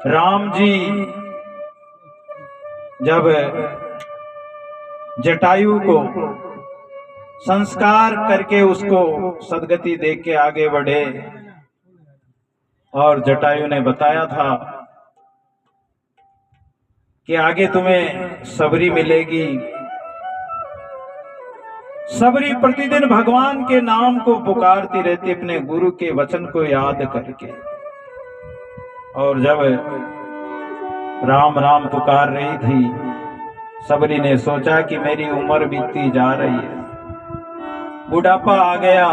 राम जी जब जटायु को संस्कार करके उसको सदगति दे के आगे बढ़े, और जटायु ने बताया था कि आगे तुम्हें सबरी मिलेगी। सबरी प्रतिदिन भगवान के नाम को पुकारती रहती, अपने गुरु के वचन को याद करके। और जब राम राम पुकार रही थी, सबरी ने सोचा कि मेरी उम्र बीतती जा रही है, बुढ़ापा आ गया,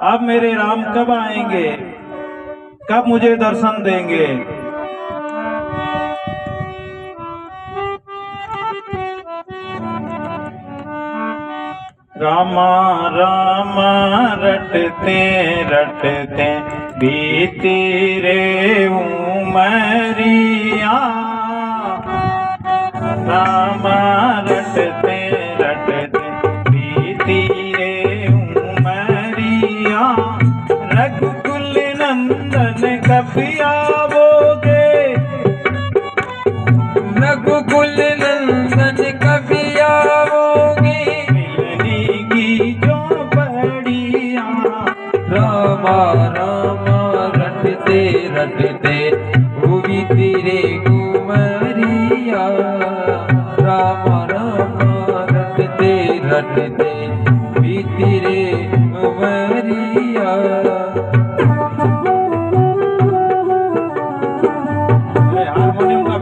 अब मेरे राम कब आएंगे, कब मुझे दर्शन देंगे। रामा रामा रटते रटते बीती रे उमरिया, रामा रटते रटते बीती रे उमरिया, रघुकुल नंदन कब आवोगे, रघुकुल नंदन कब आओगे, रामा रामा रटते रटते हुई तेरे उमरिया, रामा रामा रटते रटते हुई तेरे उमरिया। हारमोनियम का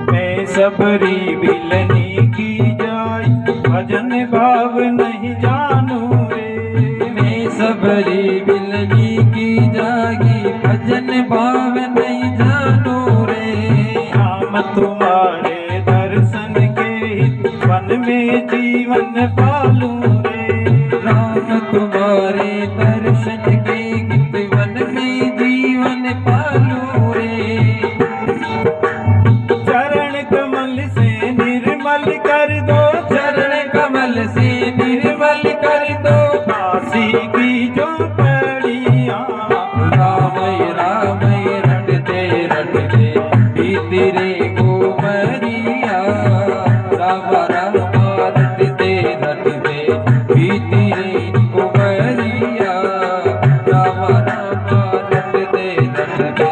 मैं सबरी बिलनी की जाई, भजन भाव नहीं जानू रे, मैं सबरी बिलनी की जागी, भजन भाव नहीं जानू रे। हम तुम्हारे दर्शन के वन में जीवन पालू रे, राम तुम्हारे दर्शन के वन में जीवन पालू रे। कर दो चरण कमल से निर्मल कर दो, काशी की जो पड़िया, राम राम रटते रटते बीती रे उमरिया, राम राम रटते रटते बीती रे उमरिया, राम राम रटते रटते।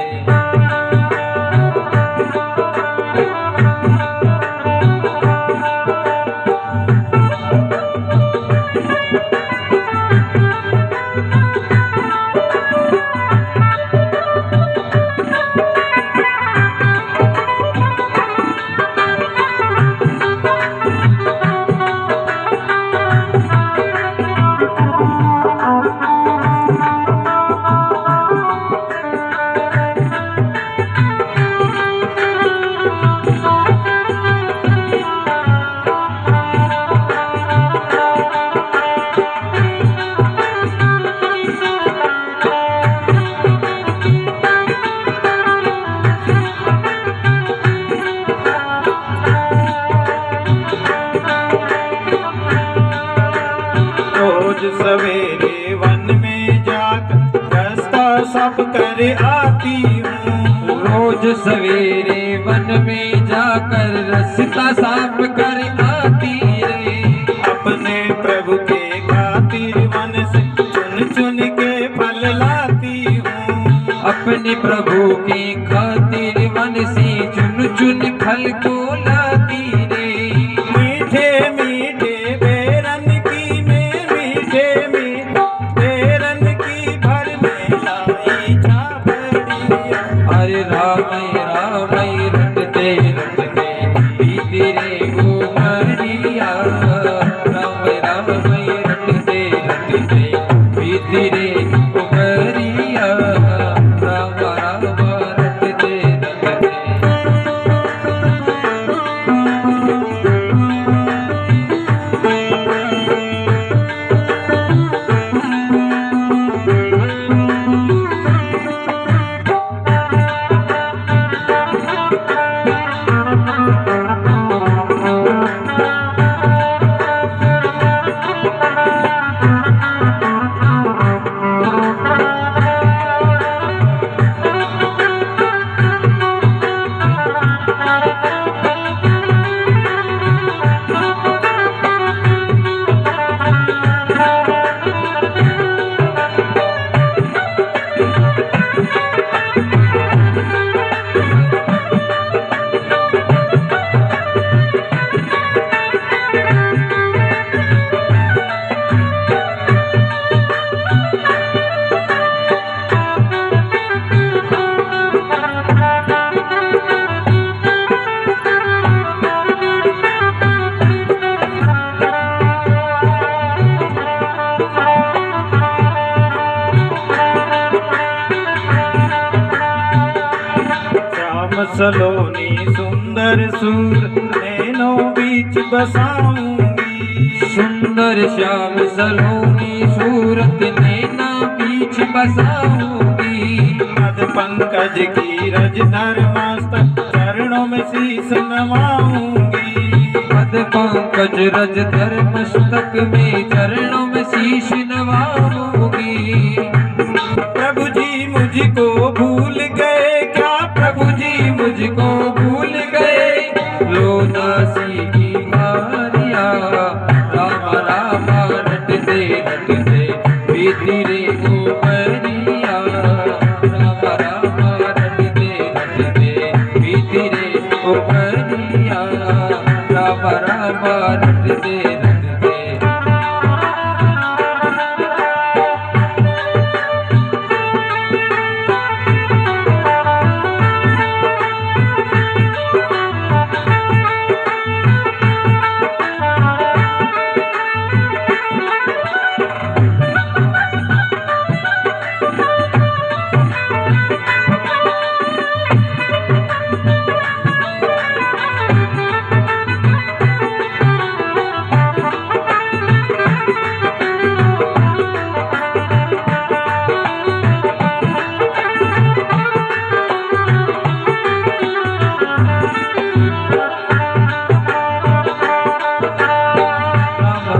सवेरे वन में जाकर रास्ता सब कर आती हूँ, रोज सवेरे वन में जाकर रास्ता साफ कर आती रे। अपने प्रभु के खातिर वन से चुन चुन चुन के फल लाती हूँ। अपने प्रभु की खातिर मन से चुन चुन फल को लाती रे। मीठे मीठे बेरन की मैं मीठे मीठे बेरन की भर में लाई छाबड़िया। अरे राम राम रटते रटते बीती रे उमरिया। राम राम रटते रटते बीती रे उमरिया। राम राम रटते रटते। सलोनी सुंदर सुर नैनों बीच बसाऊंगी। सुंदर श्याम सलोनी सूरत नैना बीच बसाऊंगी। मद पंकज की रज धर मस्तक चरणों में शीस नवाऊंगी। मद पंकज रज धर मस्तक में चरणों में शीश नवाऊंगी। प्रभु जी मुझको भूल गए क्या? प्रभु जी मुझको भूल गए। लो दासी की मारिया। राम राम रटते रटते बीती रे उमरिया। राम राम रटते रटते बीती रे उमरिया। राम राम रटते रटते।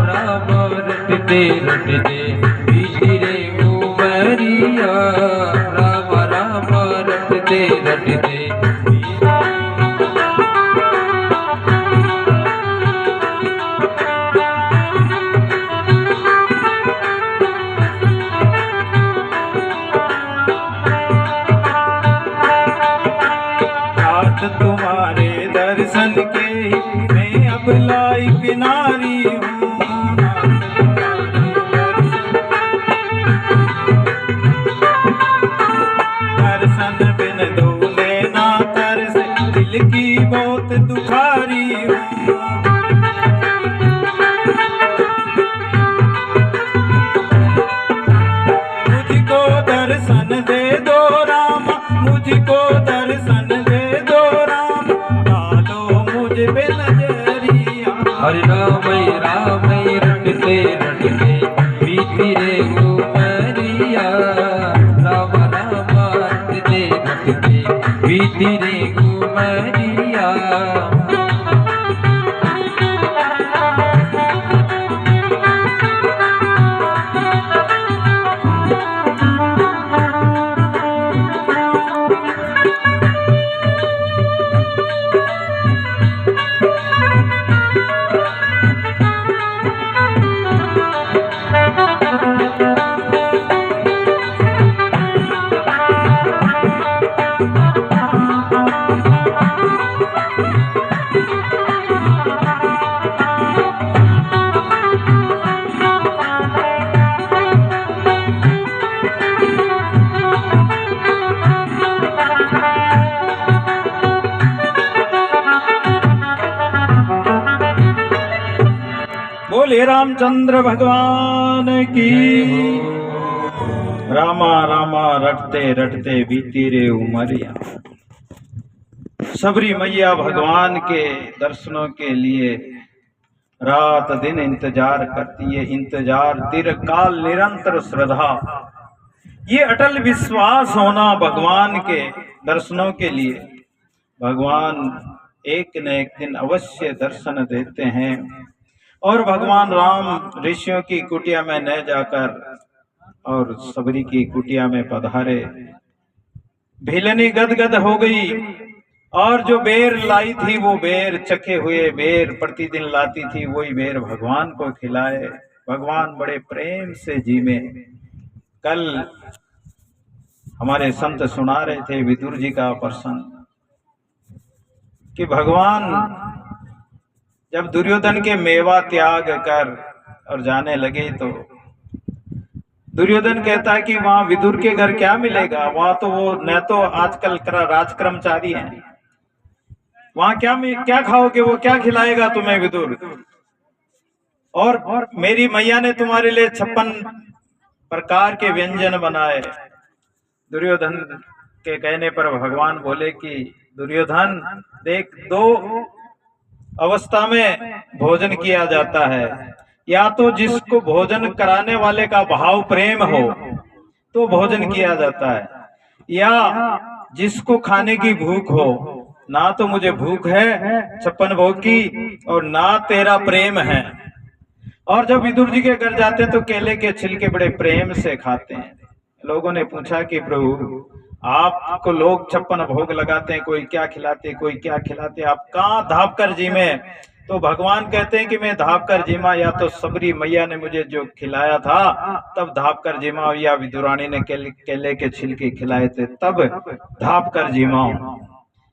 रटते रटते बीती रे उमरिया। राम राम रटते रटते। हाथ तुम्हारे दर्शन के मैं अब लायक नारी हूँ। दर्शन बिन डोले ना तरस दिल की बहुत दुखारी हूँ। मुझको दर्शन दे दो राम, मुझको दर्शन दे दो राम, डालो मुझ पे नजरिया। हरे राम रटते रटते बीती रे उमरिया। राम राम रटते रटते बीती रे उमरिया। बोले रामचंद्र भगवान की। रामा रामा रटते रटते बीती रे उमरिया। सबरी मैया भगवान के दर्शनों के लिए रात दिन इंतजार करती है। इंतजार दीर्घकाल निरंतर श्रद्धा, ये अटल विश्वास होना भगवान के दर्शनों के लिए। भगवान एक न एक दिन अवश्य दर्शन देते हैं। और भगवान राम ऋषियों की कुटिया में न जाकर और सबरी की कुटिया में पधारे। भिलनी गदगद हो गई और जो बेर लाई थी वो बेर, चखे हुए बेर प्रतिदिन लाती थी, वही बेर भगवान को खिलाए। भगवान बड़े प्रेम से जीवे। कल हमारे संत सुना रहे थे विदुर जी का प्रसंग कि भगवान जब दुर्योधन के मेवा त्याग कर और जाने लगे तो दुर्योधन कहता है कि वहां विदुर के घर क्या मिलेगा, वहां तो वो न तो आजकल राजकर्मचारी हैं, वहां क्या खाओगे, वो क्या खिलाएगा तुम्हें विदुर। और मेरी मैया ने तुम्हारे लिए 56 प्रकार के व्यंजन बनाए। दुर्योधन के कहने पर भगवान बोले कि दुर्योधन देख, 2 अवस्था में भोजन किया जाता है। या तो जिसको भोजन कराने वाले का भाव प्रेम हो तो भोजन किया जाता है, या जिसको खाने की भूख हो। ना तो मुझे भूख है 56 भोग की और ना तेरा प्रेम है। और जब विदुर जी के घर जाते तो केले के छिलके बड़े प्रेम से खाते हैं। लोगों ने पूछा कि प्रभु आपको लोग 56 भोग लगाते हैं, कोई क्या खिलाते कोई क्या खिलाते, आप कहाँ धाप कर जी में। तो भगवान कहते हैं कि मैं धाप कर जीमा, या तो सबरी मैया ने मुझे जो खिलाया था तब धाप कर जीमा, या विदुरानी ने केले के छिलके खिलाए थे तब धाप कर जीमा।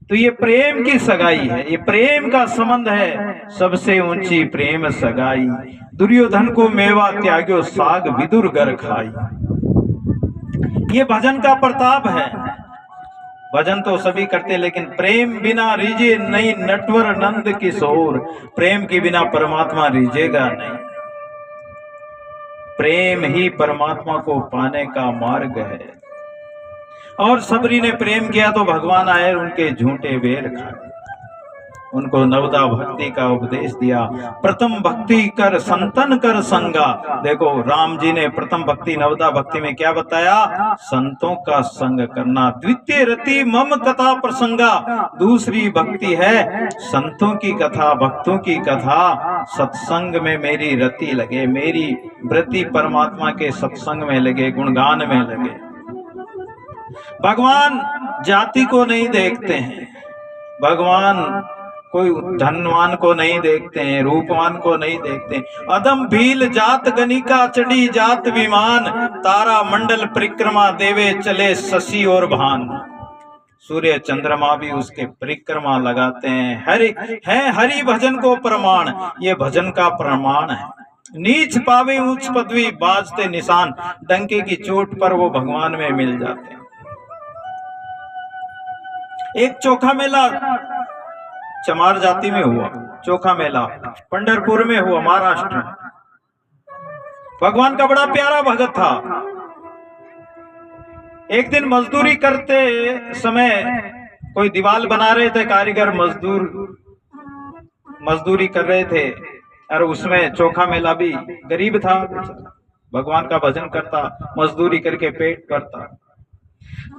तो ये प्रेम की सगाई है, ये प्रेम का संबंध है, सबसे ऊंची प्रेम सगाई। दुर्योधन को मेवा त्याग्यो साग विदुर घर खाई। ये भजन का प्रताप है। भजन तो सभी करते, लेकिन प्रेम बिना रीझे नहीं नटवर नंद किशोर। प्रेम के बिना परमात्मा रीझेगा नहीं। प्रेम ही परमात्मा को पाने का मार्ग है। और सबरी ने प्रेम किया तो भगवान आए, उनके झूठे बेर खाए, उनको नवदा भक्ति का उपदेश दिया। प्रथम भक्ति कर संतन कर संगा। देखो राम जी ने प्रथम भक्ति नवदा भक्ति में क्या बताया, संतों का संग करना। द्वितीय रति मम कथा प्रसंगा। दूसरी भक्ति है संतों की कथा, भक्तों की कथा। सत्संग में मेरी रति लगे, मेरी वृत्ति परमात्मा के सत्संग में लगे, गुणगान में लगे। भगवान जाति को नहीं देखते हैं, भगवान कोई धनवान को नहीं देखते हैं, रूपवान को नहीं देखते हैं। अदम भील जात गनिका चढ़ी जात विमान। तारा मंडल परिक्रमा देवे चले शशि और भान। सूर्य चंद्रमा भी उसके परिक्रमा लगाते हैं। हरि भजन को प्रमाण, ये भजन का प्रमाण है। नीच पावे ऊंच पदवी बाजते निशान। डंके की चोट पर वो भगवान में मिल जाते हैं। एक चोखा मेला चमार जाति में हुआ, चोखा मेला पंढरपुर में हुआ, महाराष्ट्र में। भगवान का बड़ा प्यारा भगत था। एक दिन मजदूरी करते समय कोई दीवार बना रहे थे, कारीगर मजदूरी कर रहे थे, और उसमें चोखा मेला भी गरीब था, भगवान का भजन करता, मजदूरी करके पेट भरता।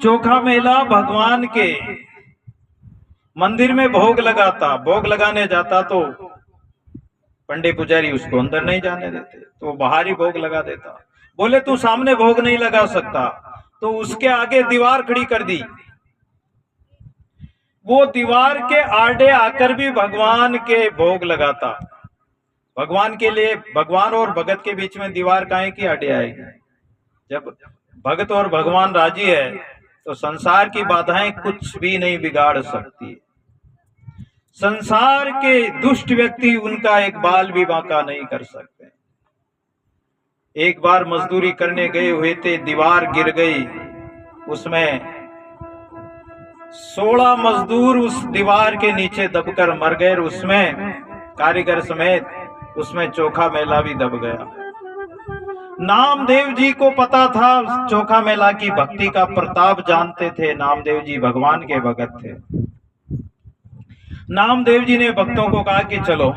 चोखा मेला भगवान के मंदिर में भोग लगाता, भोग लगाने जाता तो पंडित पुजारी उसको अंदर नहीं जाने देते, तो बाहर ही भोग लगा देता। बोले तू सामने भोग नहीं लगा सकता, तो उसके आगे दीवार खड़ी कर दी। वो दीवार के आड़े आकर भी भगवान के भोग लगाता। भगवान के लिए, भगवान और भगत के बीच में दीवार काहे की आड़े आएगी। जब भगत और भगवान राजी है तो संसार की बाधाएं कुछ भी नहीं बिगाड़ सकती। संसार के दुष्ट व्यक्ति उनका एक बाल भी बांका नहीं कर सकते। एक बार मजदूरी करने गए हुए थे, दीवार गिर गई, उसमें 16 मजदूर उस दीवार के नीचे दबकर मर गए। उसमें कारीगर समेत उसमें चोखा मेला भी दब गया। नामदेव जी को पता था चोखा मेला की भक्ति का प्रताप जानते थे। नामदेव जी भगवान के भगत थे। नामदेव जी ने भक्तों को कहा कि चलो,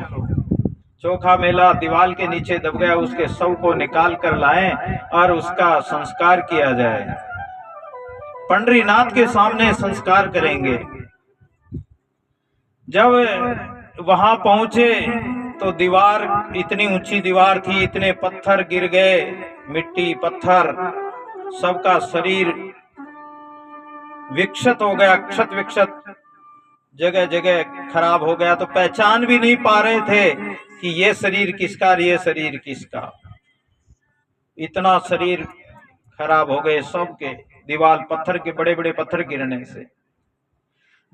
चोखा मेला दीवार के नीचे दब गया, उसके शव को निकाल कर लाएं और उसका संस्कार किया जाए। पंडरीनाथ के सामने संस्कार करेंगे। जब वहां पहुंचे तो दीवार, इतनी ऊंची दीवार थी, इतने पत्थर गिर गए, मिट्टी पत्थर, सबका शरीर विक्षत हो गया, क्षत विक्षत, जगह जगह खराब हो गया। तो पहचान भी नहीं पा रहे थे कि ये शरीर किसका, ये शरीर किसका। इतना शरीर खराब हो गए सबके, दीवार पत्थर के, बड़े बड़े पत्थर गिरने से।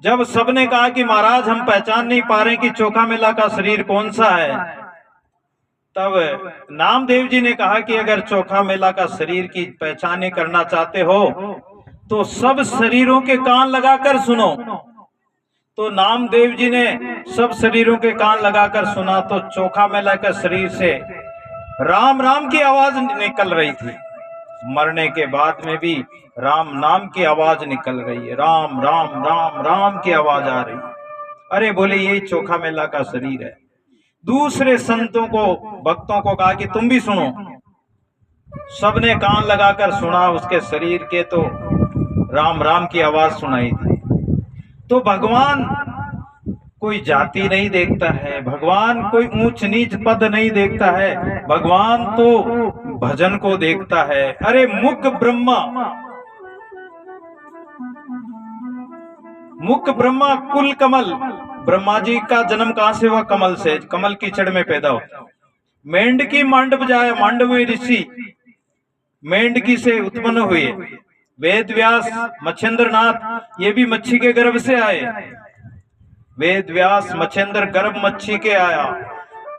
जब सबने कहा कि महाराज हम पहचान नहीं पा रहे कि चोखा मेला का शरीर कौन सा है, तब नामदेव जी ने कहा कि अगर चोखा मेला का शरीर की पहचान करना चाहते हो तो सब शरीरों के कान लगाकर सुनो। तो नामदेव जी ने सब शरीरों के कान लगाकर सुना तो चोखा मेला के शरीर से राम राम की आवाज निकल रही थी। मरने के बाद में भी राम नाम की आवाज निकल रही है, राम राम राम राम की आवाज आ रही। अरे बोले यही चोखा मेला का शरीर है। दूसरे संतों को, भक्तों को कहा कि तुम भी सुनो। सबने कान लगाकर सुना, उसके शरीर के तो राम राम की आवाज सुनाई दी। तो भगवान कोई जाति नहीं देखता है, भगवान कोई ऊंच नीच पद नहीं देखता है, भगवान तो भजन को देखता है। अरे मुक ब्रह्मा, मुक ब्रह्मा कुल कमल, ब्रह्मा जी का जन्म कहां से हुआ? कमल से, कमल कीचड़ में पैदा होता। मेंढकी मांडव जाए, मांडव ऋषि मेंढकी से उत्पन्न हुए। वेद व्यास, मच्छेंद्रनाथ, ये भी मच्छी के गर्भ से आए। वेद व्यास मच्छेंद्र गर्भ मच्छी के आया।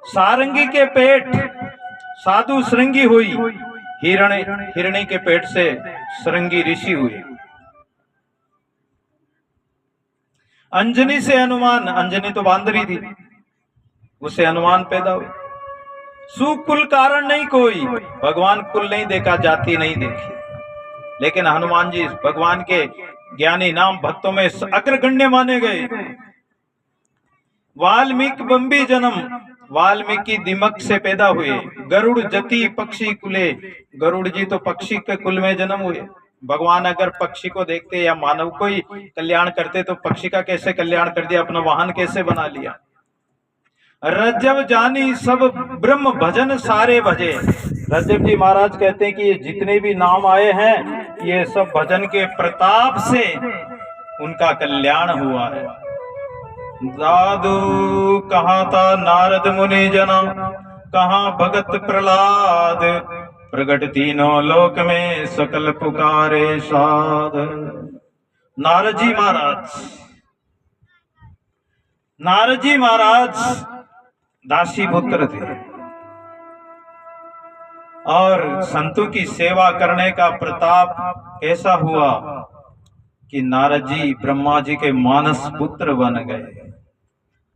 सारंगी के पेट साधु श्रृंगी हुई, हिरणी के पेट से श्रृंगी ऋषि हुए। अंजनी से हनुमान, अंजनी तो बांदरी थी, उसे हनुमान पैदा हुए। सुकुल कारण नहीं कोई, भगवान कुल नहीं देखा, जाति नहीं देखी, लेकिन हनुमान जी भगवान के ज्ञानी नाम भक्तों में अग्रगण्य माने गए। वाल्मीकि बंबी जन्म, वाल्मीकि दिमक से पैदा हुए। गरुड़ जति पक्षी कुले, गरुड़ जी तो पक्षी के कुल में जन्म हुए। भगवान अगर पक्षी को देखते या मानव को ही कल्याण करते तो पक्षी का कैसे कल्याण कर दिया, अपना वाहन कैसे बना लिया। रज्जव जानी सब ब्रह्म भजन सारे भजे। रज्जव जी महाराज कहते हैं कि ये जितने भी नाम आए हैं ये सब भजन के प्रताप से उनका कल्याण हुआ है। दादू कहाँ था नारद मुनि जना, कहाँ भगत प्रहलाद, प्रगट तीनों लोक में सकल पुकारे साध। नारद जी महाराज, नारद जी महाराज दासी पुत्र थे और संतों की सेवा करने का प्रताप ऐसा हुआ कि नारद जी ब्रह्मा जी के मानस पुत्र बन गए।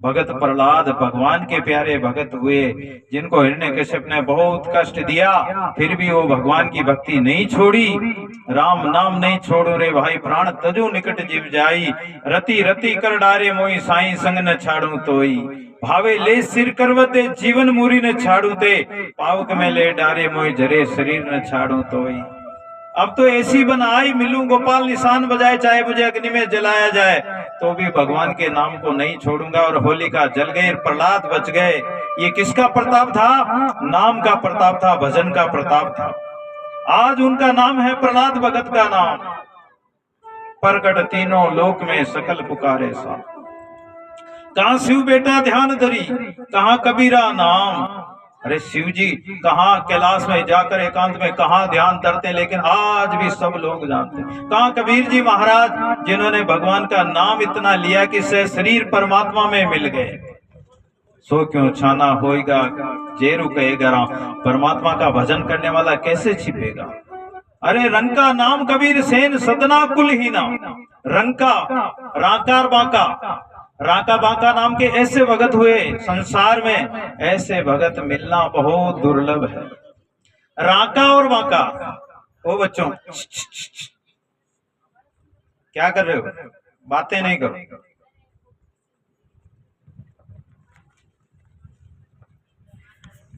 भगत प्रहलाद भगवान के प्यारे भगत हुए, जिनको हिरण्यकश्यप ने बहुत कष्ट दिया, फिर भी वो भगवान की भक्ति नहीं छोड़ी। राम नाम नहीं छोड़ो रे भाई, प्राण तजो निकट जीव जाई, रति रति कर डारे मोई, साई संग न छाड़ू तोई, भावे ले सिर करवते जीवन मूरी न छाड़ू ते, पावक में ले डारे मोई, जरे शरीर न छाड़ू तोई। अब तो ऐसी बनाई मिलूं गोपाल निशान बजाए, चाहे मुझे अग्नि में जलाया जाए तो भी भगवान के नाम को नहीं छोड़ूंगा। और होलिका जल गई, प्रहलाद बच गए। ये किसका प्रताप था? नाम का प्रताप था, भजन का प्रताप था। आज उनका नाम है प्रहलाद भगत का नाम। प्रगट तीनों लोक में सकल पुकारे सा। कहाँ शिव बेटा ध्यान धरी, कहाँ कबीरा नाम। अरे शिव जी कहाँ कैलाश में जाकर एकांत में कहाँ ध्यान करते हैं, लेकिन आज भी सब लोग जानते हैं। कहाँ कबीर जी महाराज, जिन्होंने भगवान का नाम इतना लिया कि से शरीर परमात्मा में मिल गए। सो क्यों छाना होएगा जेरू कहेगा राम, परमात्मा का भजन करने वाला कैसे छिपेगा। अरे रंग का नाम कबीर सेन सदना कुल ही ना, रंग का राकार बांका, राका बांका नाम के ऐसे भगत हुए संसार में, ऐसे भगत मिलना बहुत दुर्लभ है। राका और बांका, ओ बच्चों क्या कर रहे हो, बातें नहीं करो।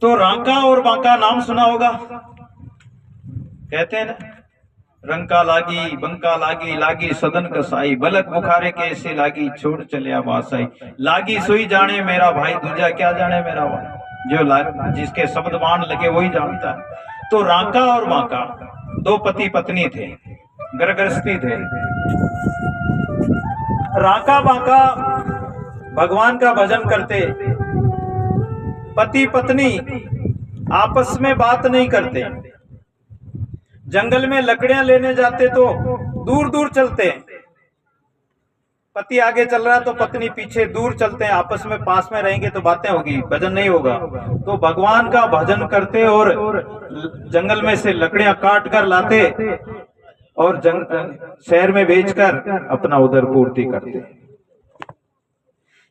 तो राका और बांका नाम सुना होगा, कहते हैं ना, रंका लागी बंका लागी, लागी सदन कसाई, बलक बुखारे के ऐसे लागी, छोड़ चलिया बासाई, लागी सोई जाने मेरा भाई, दूजा क्या जाने मेरा भाई। जो जिसके शब्द बाण लगे वही जानता है। तो राका और बांका दो पति पत्नी थे, गृहस्थी थे। राका बांका भगवान का भजन करते, पति पत्नी आपस में बात नहीं करते। जंगल में लकड़ियां लेने जाते तो दूर दूर चलते हैं, पति आगे चल रहा है तो पत्नी पीछे, दूर चलते हैं, आपस में पास में रहेंगे तो बातें होगी, भजन नहीं होगा। तो भगवान का भजन करते और जंगल में से लकड़ियां काट कर लाते और शहर में बेचकर अपना उधर पूर्ति करते।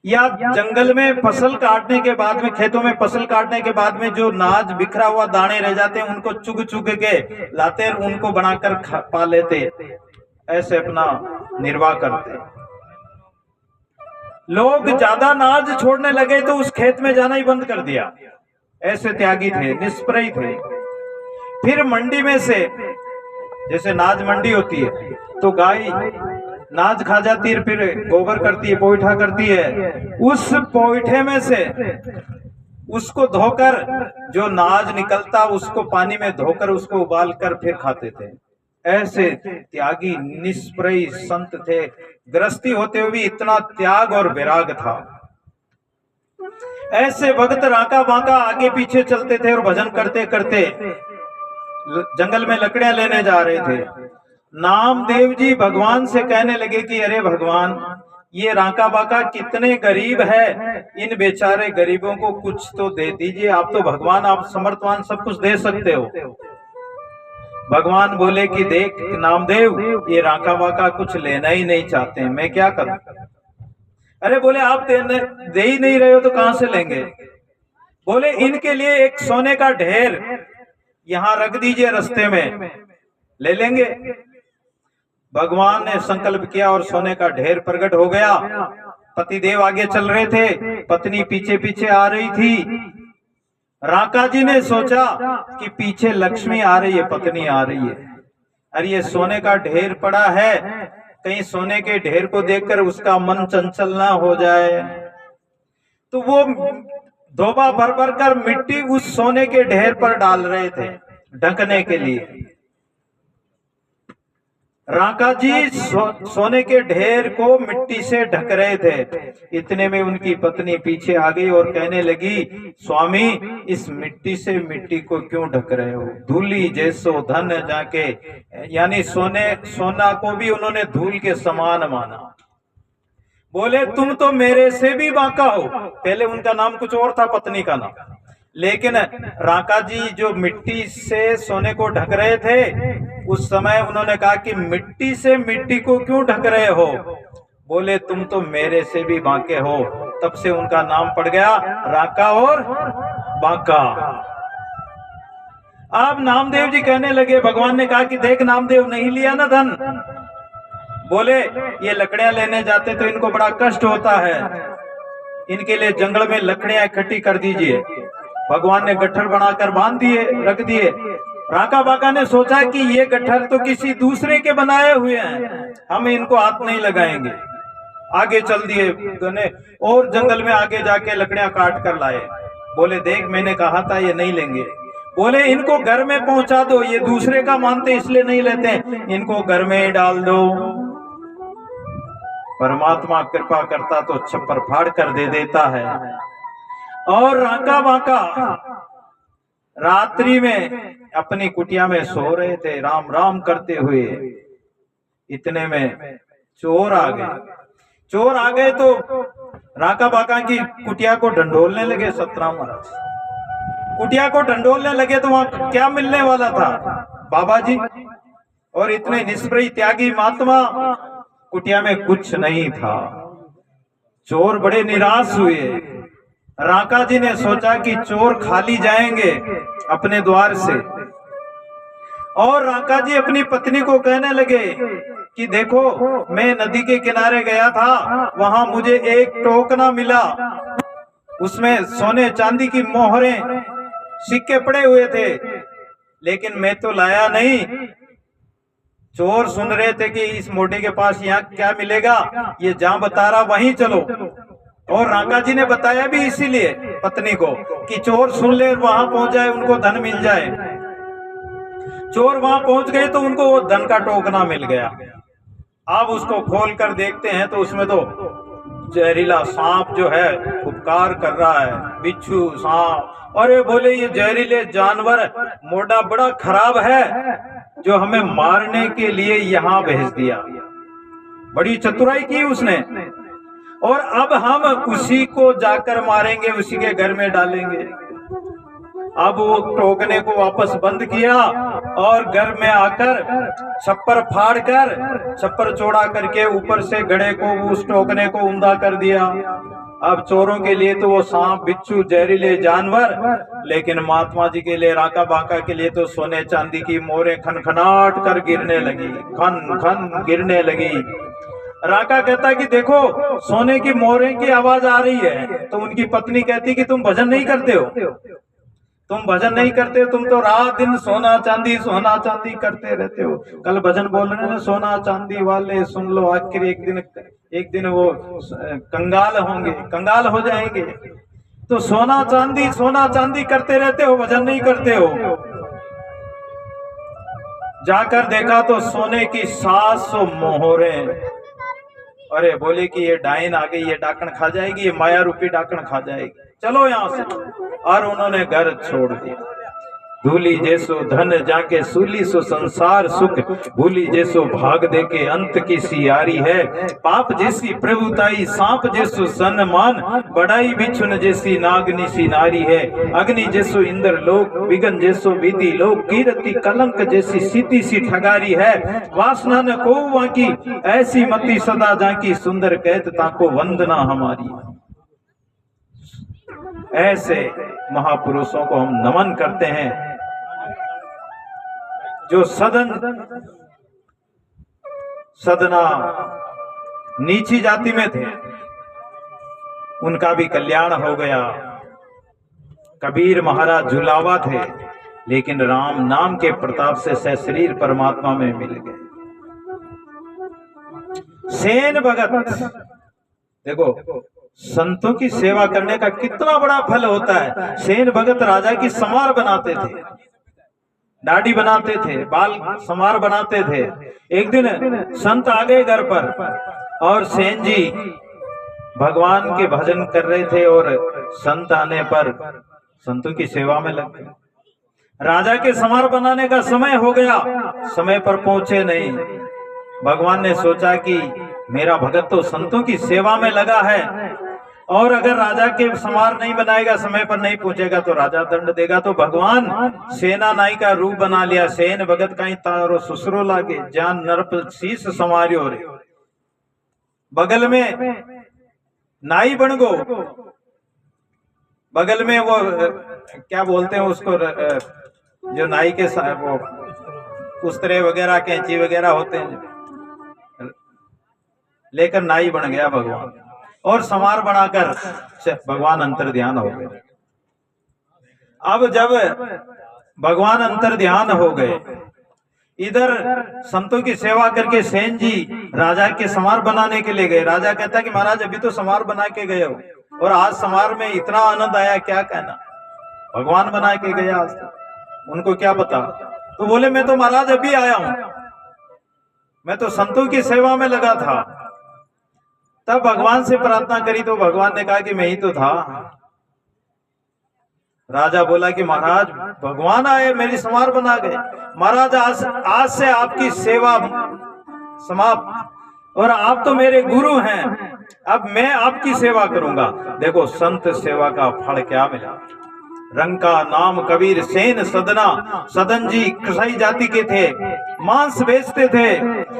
या जंगल में फसल काटने के बाद में, खेतों में फसल काटने के बाद में जो नाज बिखरा हुआ दाने रह जाते हैं उनको चुग चुग के लाते, उनको बनाकर पा लेते, ऐसे अपना निर्वाह करते। लोग ज्यादा नाज छोड़ने लगे तो उस खेत में जाना ही बंद कर दिया, ऐसे त्यागी थे, निष्प्रय थे। फिर मंडी में से, जैसे नाज मंडी होती है तो गाय नाज खा जाती है, फिर गोबर करती है, पोइठा करती है, उस पोइठे में से उसको धोकर जो नाज निकलता उसको पानी में धोकर उसको उबाल कर फिर खाते थे। ऐसे त्यागी निष्प्रय संत थे, गृहस्थी होते हुए भी इतना त्याग और वैराग था। ऐसे भक्त राका बांका आगे पीछे चलते थे और भजन करते करते जंगल में लकड़ियां लेने जा रहे थे। नामदेव जी भगवान से कहने लगे कि अरे भगवान, ये राका बांका कितने गरीब है, इन बेचारे गरीबों को कुछ तो दे दीजिए, आप तो भगवान, आप समर्थवान, सब कुछ दे सकते हो। भगवान बोले कि देख नामदेव, ये राका बांका कुछ लेना ही नहीं चाहते हैं, मैं क्या करूं। अरे बोले आप दे ही नहीं रहे हो तो कहां से लेंगे। बोले इनके लिए एक सोने का ढेर यहां रख दीजिए रास्ते में, ले लेंगे। भगवान ने संकल्प किया और सोने का ढेर प्रकट हो गया। पतिदेव आगे चल रहे थे, पत्नी पीछे पीछे आ रही थी। राका जी ने सोचा कि पीछे लक्ष्मी आ रही है, पत्नी आ रही है, अरे ये सोने का ढेर पड़ा है, कहीं सोने के ढेर को देखकर उसका मन चंचल ना हो जाए। तो वो धोबा भर भर कर मिट्टी उस सोने के ढेर पर डाल रहे थे ढकने के लिए। राका जी सोने के ढेर को मिट्टी से ढक रहे थे। इतने में उनकी पत्नी पीछे आ गई और कहने लगी, स्वामी इस मिट्टी से मिट्टी को क्यों ढक रहे हो, धूली जैसो धन जाके, यानी सोना को भी उन्होंने धूल के समान माना। बोले तुम तो मेरे से भी बांका हो। पहले उनका नाम कुछ और था, पत्नी का नाम, लेकिन राका जी जो मिट्टी से सोने को ढक रहे थे उस समय उन्होंने कहा कि मिट्टी से मिट्टी को क्यों ढक रहे हो। बोले तुम तो मेरे से भी बांके हो। तब से उनका नाम पड़ गया राका और बांका। अब नामदेव जी कहने लगे, भगवान ने कहा कि देख नामदेव, नहीं लिया ना धन। बोले ये लकड़ियां लेने जाते तो इनको बड़ा कष्ट होता है, इनके लिए जंगल में लकड़ियां इकट्ठी कर दीजिए। भगवान ने गट्ठर बनाकर बांध दिए, रख दिए। राका बांका ने सोचा कि ये गट्ठर तो किसी दूसरे के बनाए हुए हैं, हम इनको हाथ नहीं लगाएंगे। आगे चल दिए और जंगल में आगे जाके लकड़ियां काट कर लाए। बोले देख मैंने कहा था ये नहीं लेंगे। बोले इनको घर में पहुंचा दो, ये दूसरे का मानते इसलिए नहीं लेते, इनको घर में डाल दो। परमात्मा कृपा करता तो छप्पर फाड़ कर दे देता है। और राका बांका रात्रि में अपनी कुटिया में सो रहे थे राम राम करते हुए। इतने में चोर आ गए। चोर आ गए तो राका बांका की कुटिया को ढंढोलने लगे। सतराम महाराज कुटिया को ढंढोलने लगे तो वहां क्या मिलने वाला था, बाबा जी और इतने निष्प्रय त्यागी महात्मा, कुटिया में कुछ नहीं था। चोर बड़े निराश हुए। राका जी ने सोचा कि चोर खाली जाएंगे अपने द्वार से, और राका जी अपनी पत्नी को कहने लगे कि देखो, मैं नदी के किनारे गया था, वहां मुझे एक टोकना मिला, उसमें सोने चांदी की मोहरें सिक्के पड़े हुए थे, लेकिन मैं तो लाया नहीं। चोर सुन रहे थे कि इस मोटे के पास यहाँ क्या मिलेगा, ये जहां बता रहा वहीं चलो। और राका जी ने बताया भी इसीलिए पत्नी को कि चोर सुन ले, वहां पहुंच जाए, उनको धन मिल जाए। चोर वहां पहुंच गए तो उनको वो धन का टोकना मिल गया। अब उसको खोल कर देखते हैं तो उसमें तो जहरीला सांप जो है उपकार कर रहा है, बिच्छू सांप। अरे बोले, ये जहरीले जानवर मोटा बड़ा खराब है जो हमें मारने के लिए यहाँ भेज दिया। बड़ी चतुराई की उसने, और अब हम उसी को जाकर मारेंगे, उसी के घर में डालेंगे। अब वो टोकने को वापस बंद किया और घर में आकर छप्पर फाड़ कर, छप्पर चौड़ा करके ऊपर से गड़े को, उस टोकने को उंधा कर दिया। अब चोरों के लिए तो वो सांप बिच्छू जहरीले जानवर, लेकिन महात्मा जी के लिए, राका बाका के लिए तो सोने चांदी की मोहरें खनखनाट कर गिरने लगी, खन खन गिरने लगी। राका कहता कि देखो, सोने की मोहरें की आवाज आ रही है। तो उनकी पत्नी कहती कि तुम भजन नहीं करते हो, तुम भजन नहीं करते, तुम तो रात दिन सोना चांदी करते रहते हो। कल भजन बोल रहे हैं, सोना चांदी वाले सुन लो, आखिर एक दिन वो कंगाल होंगे, कंगाल हो जाएंगे। तो सोना चांदी करते रहते हो, भजन नहीं करते हो। जाकर देखा तो सोने की 700 मोहरें। अरे बोले कि ये डाइन आ गई, ये डाकण खा जाएगी, ये माया रूपी डाकण खा जाएगी, चलो यहां से। और उन्होंने घर छोड़ दिया। धूली जैसो धन जाके सूली सो संसार सुख, भूली जैसो भाग दे के अंत की सियारी है। पाप जैसी प्रभुताई, सांप जैसो सन्मान, बड़ाई बिछुन जैसी नागनी सी नारी है। अग्नि जैसो इंद्र लोक, विघन जैसो विधि लोक, कीर्ति कलंक जैसी सीधी सी ठगारी है। वासना न को वाकी, ऐसी मति सदा जाकी, सुंदर कहत ताको वंदना हमारी। ऐसे महापुरुषों को हम नमन करते हैं जो सदना नीची जाति में थे, उनका भी कल्याण हो गया। कबीर महाराज झुलावा थे, लेकिन राम नाम के प्रताप से सशरीर परमात्मा में मिल गए। सेन भगत, देखो संतों की सेवा करने का कितना बड़ा फल होता है। सेन भगत राजा की समार बनाते थे, दाढ़ी बनाते थे, बाल समार बनाते थे। एक दिन संत आ गए घर पर, और सेन जी भगवान के भजन कर रहे थे, और संत आने पर संतों की सेवा में लग गए। राजा के समार बनाने का समय हो गया, समय पर पहुंचे नहीं। भगवान ने सोचा कि मेरा भगत तो संतों की सेवा में लगा है, और अगर राजा के समार नहीं बनाएगा, समय पर नहीं पहुंचेगा, तो राजा दंड देगा। तो भगवान सेना नाई का रूप बना लिया। सेन भगत कहीं तारो सुसरो लागे, जान नरप शीश समारियो रे। बगल में नाई बन गो, बगल में वो क्या बोलते हैं उसको, जो नाई के वो उस्तरे वगैरह, कैंची वगैरह होते हैं, लेकर नाई बन गया भगवान, और समार बनाकर भगवान अंतर ध्यान हो गए। अब जब भगवान अंतर ध्यान हो गए, इधर संतों की सेवा करके सेन जी राजा के समार बनाने के लिए गए। राजा कहता कि महाराज अभी तो समार बना के गए हो, और आज समार में इतना आनंद आया, क्या कहना, भगवान बना के गए आज तक, उनको क्या पता। तो बोले मैं तो महाराज अभी आया हूं, मैं तो संतों की सेवा में लगा था। तब भगवान से प्रार्थना करी तो भगवान ने कहा कि मैं ही तो था। राजा बोला कि महाराज भगवान आए, मेरी समार बना गए। महाराज आज से आपकी सेवा समाप्त, और आप तो मेरे गुरु हैं, अब मैं आपकी सेवा करूंगा। देखो संत सेवा का फल क्या मिला। रंग का नाम कबीर सेन सदना। सदन जी कसाई जाति के थे, मांस बेचते थे।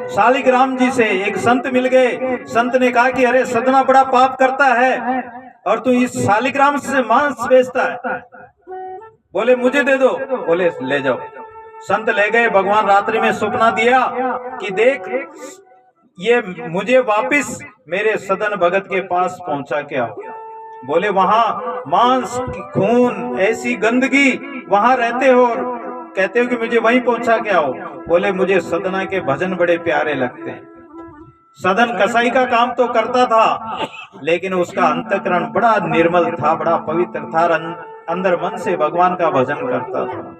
शालिग्राम जी से एक संत मिल गए। संत ने कहा कि अरे सदना बड़ा पाप करता है और तू इस शालिग्राम से मांस बेचता है। बोले मुझे दे दो। बोले ले जाओ। संत ले गए। भगवान रात्रि में सपना दिया कि देख ये मुझे वापिस मेरे सदन भगत के पास पहुंचा के आओ। बोले वहां मांस खून ऐसी गंदगी वहां रहते हो और कहते हो कि मुझे वहीं पहुंचा के आओ। बोले मुझे सदना के भजन बड़े प्यारे लगते हैं। सदन कसाई का काम तो करता था, लेकिन उसका अंतःकरण बड़ा निर्मल था, बड़ा पवित्र था, अंदर मन से भगवान का भजन करता था।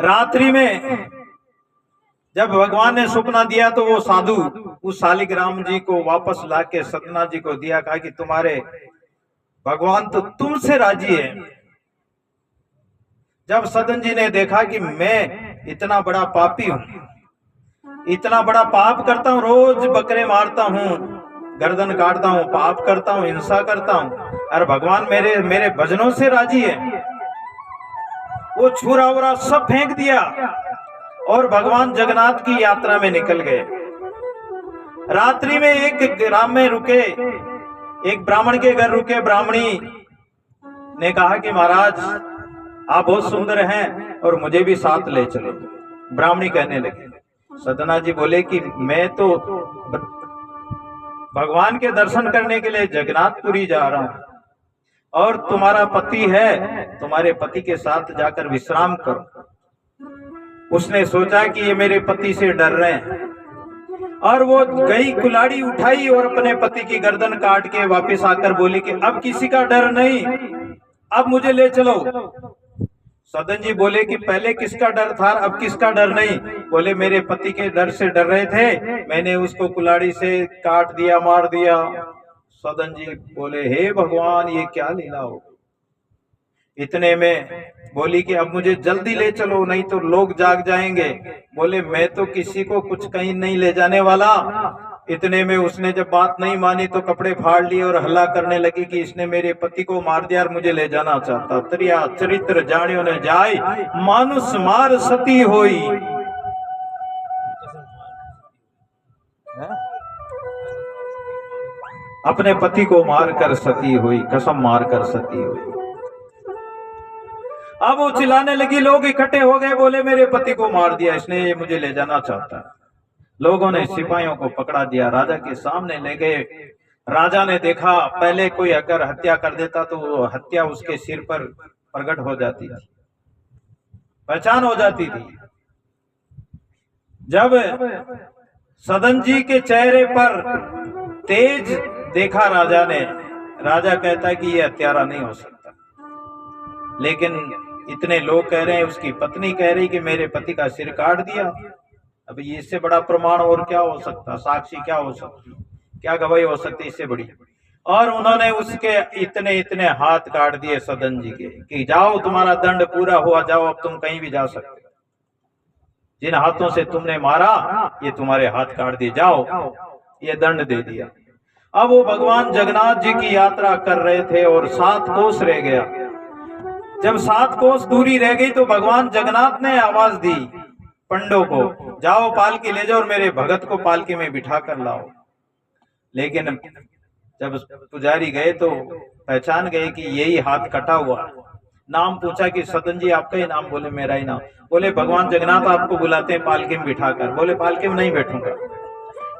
रात्रि में जब भगवान ने सपना दिया तो वो साधु उस शालिग्राम जी को वापस लाके सतना जी को दिया। कहा कि तुम्हारे भगवान तो तुमसे राजी है। जब सदन जी ने देखा कि मैं इतना बड़ा पापी हूं, इतना बड़ा पाप करता हूं, रोज बकरे मारता हूं, गर्दन काटता हूं, पाप करता हूं, हिंसा करता हूं, और भगवान मेरे भजनों से राजी है। वो छुरा वुरा सब फेंक दिया और भगवान जगन्नाथ की यात्रा में निकल गए। रात्रि में एक ग्राम में रुके, एक ब्राह्मण के घर रुके। ब्राह्मणी ने कहा कि महाराज आप बहुत सुंदर हैं और मुझे भी साथ ले चलो। ब्राह्मणी कहने लगी। सदना जी बोले कि मैं तो भगवान के दर्शन करने के लिए जगन्नाथपुरी जा रहा हूं और तुम्हारा पति है, तुम्हारे पति के साथ जाकर विश्राम करो। उसने सोचा कि ये मेरे पति से डर रहे हैं और वो गई, कुल्हाड़ी उठाई और अपने पति की गर्दन काट के वापस आकर बोली कि अब किसी का डर नहीं, अब मुझे ले चलो। सदन जी बोले कि पहले किसका डर था, अब किसका डर नहीं। बोले मेरे पति के डर से डर रहे थे, मैंने उसको कुल्हाड़ी से काट दिया, मार दिया। सदन जी बोले हे भगवान ये क्या लीला हो। इतने में बोली कि अब मुझे जल्दी ले चलो नहीं तो लोग जाग जाएंगे। बोले मैं तो किसी को कुछ कहीं नहीं ले जाने वाला। इतने में उसने जब बात नहीं मानी तो कपड़े फाड़ लिए और हल्ला करने लगी कि इसने मेरे पति को मार दिया और मुझे ले जाना चाहता। त्रिया चरित्र जानियो ने जाय, मानुष मार सती होई। अपने पति को मार कर सती हुई, कसम मार कर सती हुई। अब वो चिल्लाने लगी, लोग इकट्ठे हो गए। बोले मेरे पति को मार दिया इसने, ये मुझे ले जाना चाहता है। लोगों ने सिपाहियों को पकड़ा दिया, राजा के सामने ले गए। राजा ने देखा पहले कोई अगर हत्या कर देता तो वो हत्या उसके सिर पर प्रकट हो जाती थी, पहचान हो जाती थी। जब सदन जी के चेहरे पर तेज देखा राजा ने, राजा कहता है कि ये हत्यारा नहीं हो सकता। लेकिन इतने लोग कह रहे हैं, उसकी पत्नी कह रही कि मेरे पति का सिर काट दिया। अब ये इससे बड़ा प्रमाण और क्या हो सकता, साक्षी क्या हो सकती, क्या गवाही हो सकती इससे बड़ी। और उन्होंने उसके इतने इतने हाथ काट दिए सदन जी के कि जाओ तुम्हारा दंड पूरा हुआ, जाओ अब तुम कहीं भी जा सकते। जिन हाथों से तुमने मारा ये तुम्हारे हाथ काट दिए, जाओ, ये दंड दे दिया। अब वो भगवान जगन्नाथ जी की यात्रा कर रहे थे और 7 कोस रह गया। जब 7 कोस दूरी रह गई तो भगवान जगन्नाथ ने आवाज दी पंडों को, जाओ पालकी ले जाओ और मेरे भगत को पालकी में बिठा कर लाओ। लेकिन जब पुजारी गए तो पहचान गए कि यही हाथ कटा हुआ। नाम पूछा कि सदन जी आपका ही नाम? बोले मेरा ही नाम। बोले भगवान जगन्नाथ आपको बुलाते हैं पालकी में बिठा कर। बोले पालकी में नहीं बैठूंगा।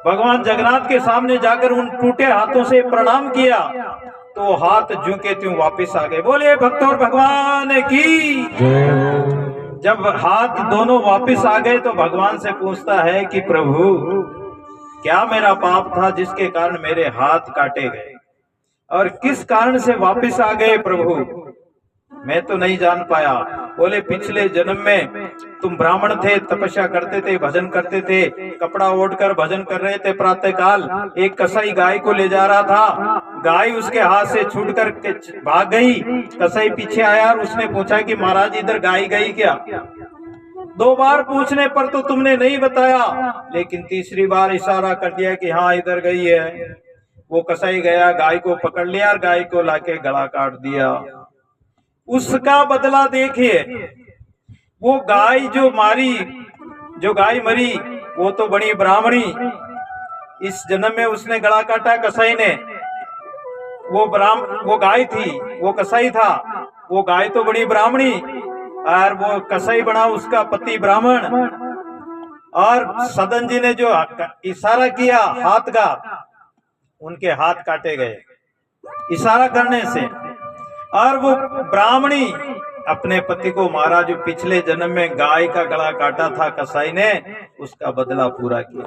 भगवान जगन्नाथ के सामने जाकर उन टूटे हाथों से प्रणाम किया तो हाथ ज्यों के त्यों वापिस आ गए। बोले भक्त और भगवान की। जब हाथ दोनों वापिस आ गए तो भगवान से पूछता है कि प्रभु क्या मेरा पाप था जिसके कारण मेरे हाथ काटे गए और किस कारण से वापिस आ गए प्रभु, मैं तो नहीं जान पाया। बोले पिछले जन्म में तुम ब्राह्मण थे, तपस्या करते थे, भजन करते थे, कपड़ा ओढ़कर भजन कर रहे थे। प्रातः काल एक कसाई गाय को ले जा रहा था, गाय उसके हाथ से छूटकर भाग गई। कसाई पीछे आया और उसने पूछा कि महाराज इधर गाय गई क्या? 2 बार पूछने पर तो तुमने नहीं बताया, लेकिन तीसरी बार इशारा कर दिया कि हाँ इधर गई है। वो कसाई गया, गाय को पकड़ लिया और गाय को लाके गला काट दिया। उसका बदला देखिए, वो गाय जो मारी, जो गाय मरी वो तो बड़ी ब्राह्मणी, इस जन्म में उसने गला काटा कसाई ने। वो गाय थी, वो कसाई था। वो गाय तो बड़ी ब्राह्मणी और वो कसाई बना उसका पति ब्राह्मण। और सदन जी ने जो इशारा किया हाथ का, उनके हाथ काटे गए इशारा करने से। और वो ब्राह्मणी अपने पति को मारा, जो पिछले जन्म में गाय का गला काटा था कसाई ने, उसका बदला पूरा किया।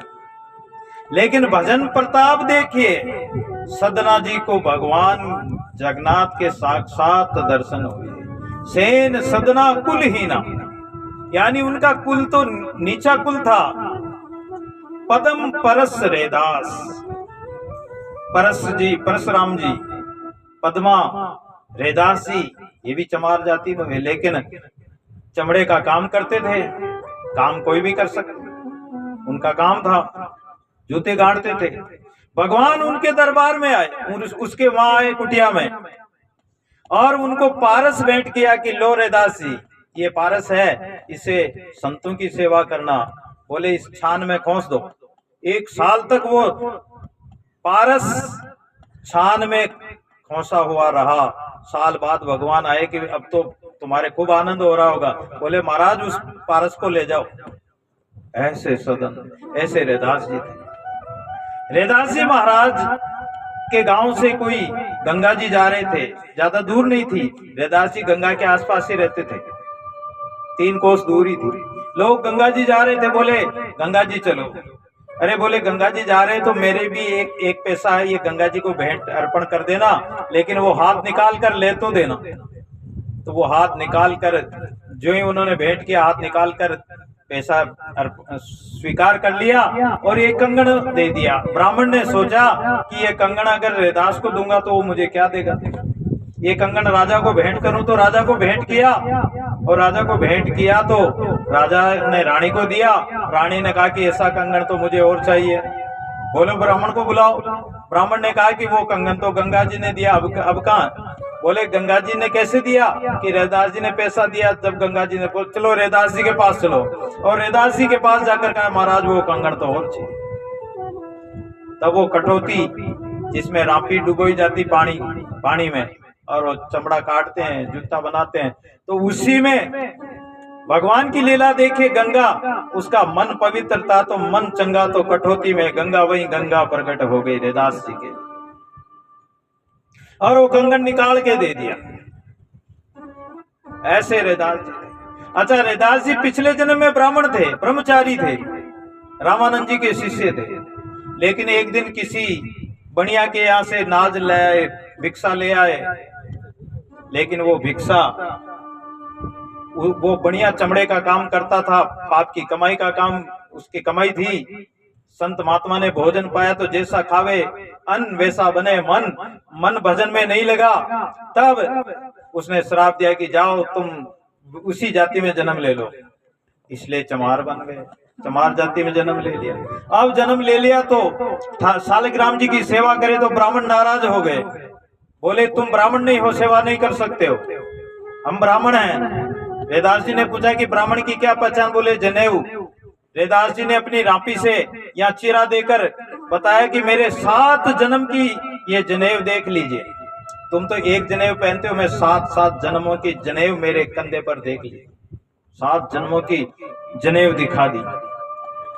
लेकिन भजन प्रताप देखिए, सदना जी को भगवान जगन्नाथ के साक्षात दर्शन हुए। सेन सदना कुलहीना, यानी उनका कुल तो नीचा कुल था। पदम परस रेदास, परशुराम जी, पद्मा रेदास जी, ये भी चमार जाति में, लेकिन चमड़े का काम करते थे। काम कोई भी कर सकते, उनका काम था, जूते गाड़ते थे। भगवान उनके दरबार में आए, उसके वहां आए कुटिया में, और उनको पारस भेंट किया कि लो रेदास जी, ये पारस है, इसे संतों की सेवा करना। बोले इस छान में खोस दो। 1 साल तक वो पारस छान में खोसा हुआ रहा। साल बाद भगवान आए कि अब तो तुम्हारे खूब आनंद हो रहा होगा। बोले महाराज उस पारस को ले जाओ। ऐसे सदन, ऐसे रेदास जी थे। रेदास जी महाराज के गांव से कोई गंगा जी जा रहे थे, ज्यादा दूर नहीं थी। रेदास जी गंगा के आसपास ही रहते थे, 3 कोस दूरी थी। लोग गंगा जी जा रहे थे, बोले गंगा जी चलो। अरे बोले गंगा जी जा रहे तो मेरे भी एक पैसा है, ये गंगा जी को भेंट अर्पण कर देना, लेकिन वो हाथ निकाल कर ले तो देना। तो वो हाथ निकाल कर, जो ही उन्होंने भेंट किया, हाथ निकाल कर पैसा स्वीकार कर लिया और एक कंगन दे दिया। ब्राह्मण ने सोचा कि ये कंगन अगर रेदास को दूंगा तो वो मुझे क्या देगा, ये कंगन राजा को भेंट करूं। तो राजा को भेंट किया, और राजा को भेंट किया तो राजा ने रानी को दिया। रानी ने कहा कि ऐसा कंगन तो मुझे और चाहिए। बोलो ब्राह्मण को बुलाओ। ब्राह्मण ने कहा कि वो कंगन तो गंगा जी ने दिया, अब कहाँ। बोले गंगा जी ने कैसे दिया, कि रेदास जी ने पैसा दिया। जब गंगा जी ने बोल चलो रेदास जी के पास चलो, और रेदास जी के पास जाकर कहा महाराज वो कंगन तो और चाहिए। तब वो कटौती जिसमें रापी डुबोई जाती पानी में, और वो चमड़ा काटते हैं, जूता बनाते हैं, तो उसी में भगवान की लीला देखिए। गंगा, उसका मन पवित्र था तो मन चंगा, तो कठौती में गंगा, वही गंगा प्रकट हो गई रेदास जी के, और वो कंगन निकाल के दे दिया। ऐसे रेदास जी। अच्छा, रेदास जी पिछले जन्म में ब्राह्मण थे, ब्रह्मचारी थे, रामानंद जी के शिष्य थे। लेकिन एक दिन किसी बनिया के यहाँ से नाज ले आए, भिक्षा ले आए। लेकिन वो भिक्षा, वो बढ़िया चमड़े का काम करता था, पाप की कमाई का काम उसकी कमाई थी। संत महात्मा ने भोजन पाया तो जैसा खावे अन्न वैसा बने मन, मन भजन में नहीं लगा। तब उसने श्राप दिया कि जाओ तुम उसी जाति में जन्म ले लो। इसलिए चमार बन गए, चमार जाति में जन्म ले लिया। अब जन्म ले लिया तो शालिग्राम जी की सेवा करे तो ब्राह्मण नाराज हो गए। बोले तुम ब्राह्मण नहीं हो, सेवा नहीं कर सकते हो, हम ब्राह्मण हैं। रेदास जी ने पूछा कि ब्राह्मण की क्या पहचान, बोले जनेऊ। रेदास जी ने अपनी रापी से या चीरा देकर बताया कि मेरे 7 जन्म की ये जनेऊ देख लीजिए। तुम तो एक जनेऊ पहनते हो, मैं 7 जन्मों की जनेऊ मेरे कंधे पर देख लीजिए। 7 जन्मों की जनेऊ दिखा दी।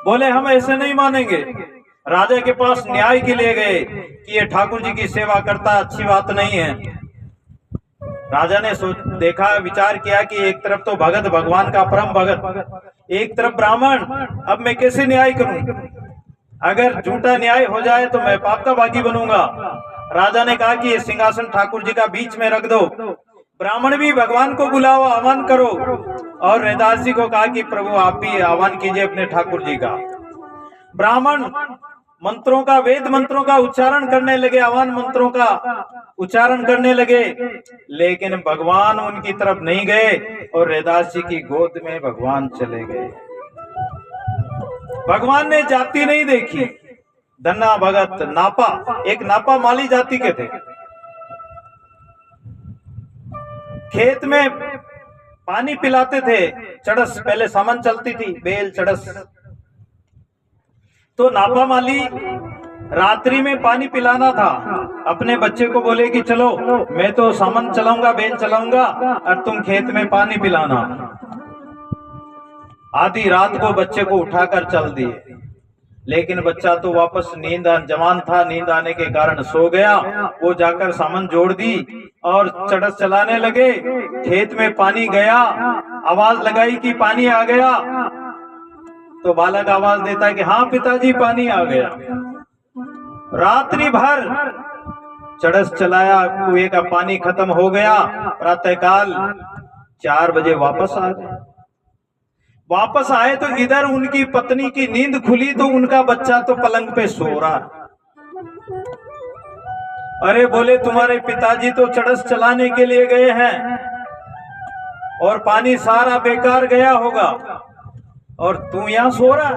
बोले हम ऐसे नहीं मानेंगे। राजा के पास न्याय के लिए गए कि ये ठाकुर जी की सेवा करता अच्छी बात नहीं है। राजा ने देखा, विचार किया कि एक तरफ तो भगत, भगवान का परम भगत, एक तरफ ब्राह्मण, अब मैं कैसे न्याय करूं? अगर झूठा न्याय हो जाए तो मैं पाप का भागी बनूंगा। राजा ने कहा कि ये सिंहासन ठाकुर जी का बीच में रख दो, ब्राह्मण भी भगवान को बुलाओ, आह्वान करो। और रेदास जी को कहा कि प्रभु आप भी आह्वान कीजिए अपने ठाकुर जी का। ब्राह्मण मंत्रों का, वेद मंत्रों का उच्चारण करने लगे, आह्वान मंत्रों का उच्चारण करने लगे, लेकिन भगवान उनकी तरफ नहीं गए और रेदास जी की गोद में भगवान चले गए। भगवान ने जाति नहीं देखी, धन्ना भगत नापा, एक नापा माली जाति के थे। खेत में पानी पिलाते थे, चड़स पहले सामान चलती थी, बेल चड़स। तो नापा माली रात्रि में पानी पिलाना था, अपने बच्चे को बोले कि चलो मैं तो सामान चलाऊंगा, बेल चलाऊंगा और तुम खेत में पानी पिलाना। आधी रात को बच्चे को उठाकर चल दिए, लेकिन बच्चा तो वापस नींद जवान था, नींद आने के कारण सो गया। वो जाकर सामान जोड़ दी और चड़स चलाने लगे। खेत में पानी गया, आवाज लगाई कि पानी आ गया। तो बालक आवाज देता है कि हाँ पिताजी पानी आ गया। रात्रि भर चड़स चलाया, कुएं का पानी खत्म हो गया। प्रातःकाल 4 बजे वापस आ गए। वापस आए तो इधर उनकी पत्नी की नींद खुली, तो उनका बच्चा तो पलंग पे सो रहा। अरे बोले तुम्हारे पिताजी तो चड़स चलाने के लिए गए हैं और पानी सारा बेकार गया होगा और तू यहां सो रहा।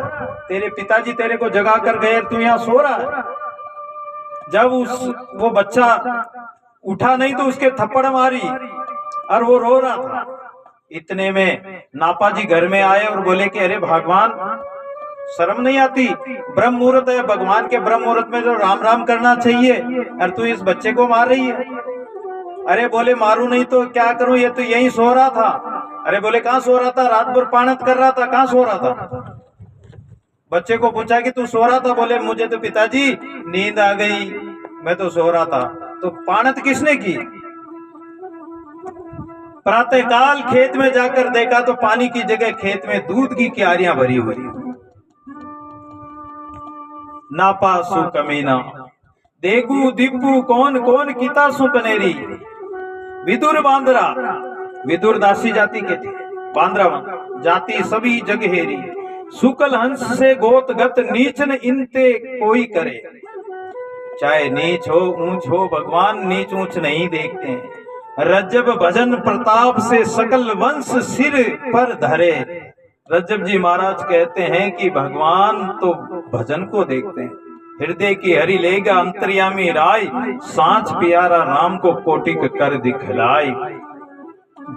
तेरे पिताजी तेरे को जगा कर गए, तू यहां सो रहा। जब वो बच्चा उठा नहीं तो उसके थप्पड़ मारी और वो रो रहा था। इतने में नापा जी घर में आए और बोले कि अरे भगवान शर्म नहीं आती, ब्रह्म मुहूर्त है, भगवान के ब्रह्म मुहूर्त में जो राम राम करना चाहिए और तू इस बच्चे को मार रही है। अरे बोले मारू नहीं तो क्या करूं, ये तो यहीं सो रहा था। अरे बोले कहां सो रहा था, रात भर पाणत कर रहा था, कहां सो रहा था। बच्चे को पूछा कि तू सो रहा था, बोले मुझे तो पिताजी नींद आ गई, मैं तो सो रहा था। तो पाणत किसने की। प्रातःकाल खेत में जाकर देखा तो पानी की जगह खेत में दूध की क्यारियां भरी हुई। नापा सु कमीना देगू दीपू कौन कौन किता सु कनेरी। विदुर बांद्रा, विदुर दासी जाति के थे, बांद्रा जाति सभी जग हेरी। सुकल हंस से गोत गत नीचन इनते कोई करे। चाहे नीच हो ऊंच हो, भगवान नीच ऊंच नहीं देखते हैं। रज्जब भजन प्रताप से सकल वंश सिर पर धरे। रज्जब जी महाराज कहते हैं कि भगवान तो भजन को देखते हैं। हृदय की हरि लेगा अंतर्यामी राय, सांच प्यारा राम को कोटिक कर दिखलाई।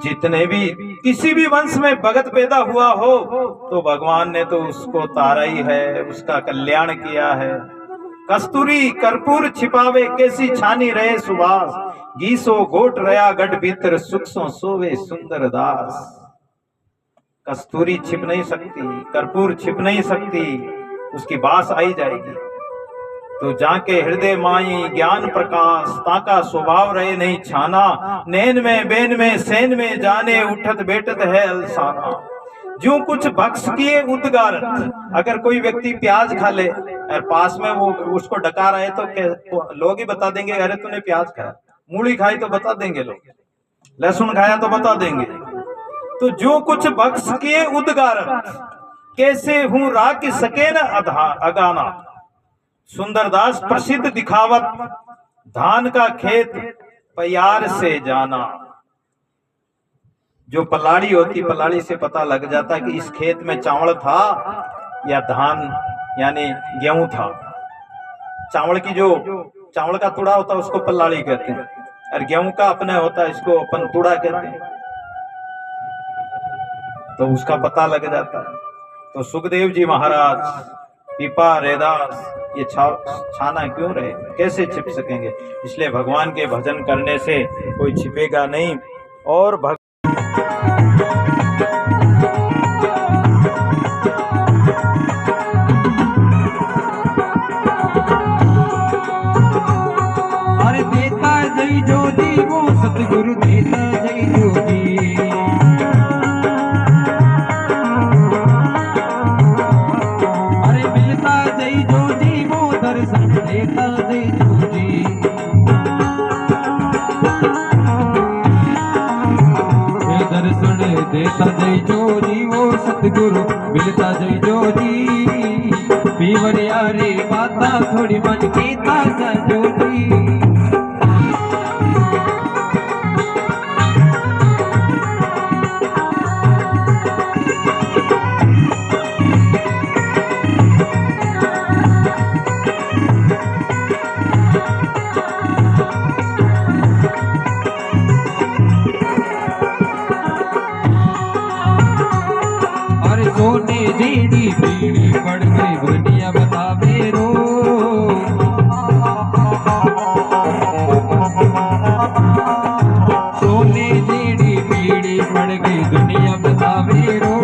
जितने भी किसी भी वंश में भगत पैदा हुआ हो तो भगवान ने तो उसको तारा ही है, उसका कल्याण किया है। कस्तूरी कर्पूर छिपावे कैसी छानी रहे सुबास। गीसो गोट रया गढ़ भीतर सुख सो सोवे सुंदर दास। कस्तूरी छिप नहीं सकती, कर्पूर छिप नहीं सकती, उसकी बास आई जाएगी। तो जाके हृदय माई ज्ञान प्रकाश, ताका स्वभाव रहे नहीं छाना। नैन में बेन में सैन में जाने, उठत बैठत है अलसाना। जो कुछ बख्श किए उद्गारत। अगर कोई व्यक्ति प्याज खा ले और पास में वो उसको डकार आए तो लोग ही बता देंगे अरे तूने प्याज खाया। मूली खाई तो बता देंगे लोग, लहसुन खाया तो बता देंगे। तो जो कुछ बख्श किए उद्गारत, कैसे हूं राख सके न अगाना। सुंदरदास प्रसिद्ध दिखावत, धान का खेत प्यार से जाना। जो पलाड़ी होती, पलाड़ी से पता लग जाता कि इस खेत में चावल था या धान यानी गेहूं था। चावल की जो चावल का तुड़ा होता है उसको पलाड़ी कहते हैं और गेहूं का अपने होता है इसको अपन तुड़ा कहते हैं। तो उसका पता लग जाता है। तो सुखदेव जी महाराज पीपा रेदास ये छाना क्यों रहे, कैसे छिप सकेंगे। इसलिए भगवान के भजन करने से कोई छिपेगा नहीं। और अरे देता जय जोगी वो सतगुरु देता जय जोगी। अरे मिलता जय जोगी वो दर्शन देता जय जोगी। दर्शन देता जय जोगी वो सतगुरु मिलता जय जोगी। पीवरिया रे बाता थोड़ी मन की ताजा जोगी। सोने जेड़ी पीड़ी पड़ गई दुनिया बतावे रो। सोने जेड़ी पीड़ी पड़ गई दुनिया बतावे रो।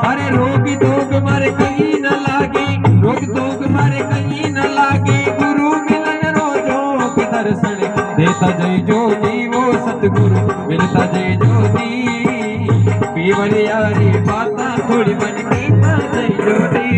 अरे रोग तोग मारे कहीं न लागे, रोग तोग मारे कहीं न लागे, गुरु मिलन रोजों के दर्शन देता जय ज्योति वो सतगुरु मिलता जय ज्योति। पीवर यारी बाता थोड़ी मन की जय ज्योति।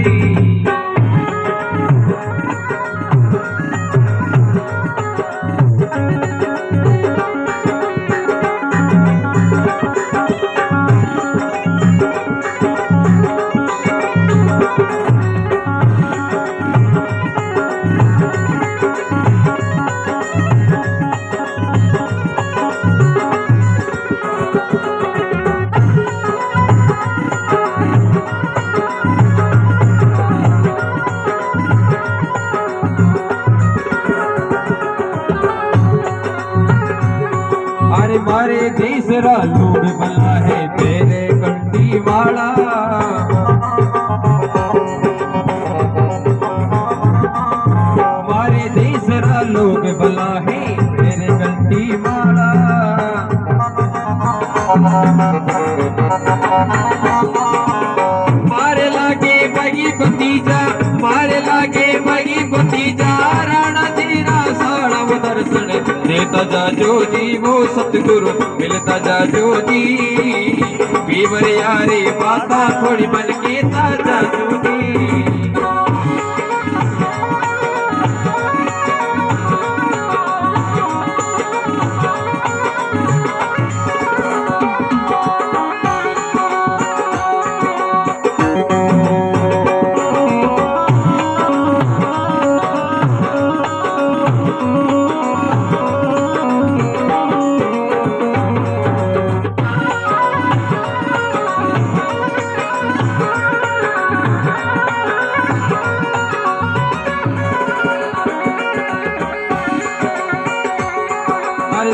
अरे मारे तीसरा लोग भला है तेरे कंठी वाला। मारे तीसरा लोग भला है तेरे कंठी वाला। मारे लागे बगी भतीजा, मारे लागे बगी भतीजा, राणा जीरा साड़ा वो दर्शन देता जा ज्योति वो सतगुरु मिलता जा ज्योति। पीवर यारी बाता थोड़ी मन के ताजा ज्योति।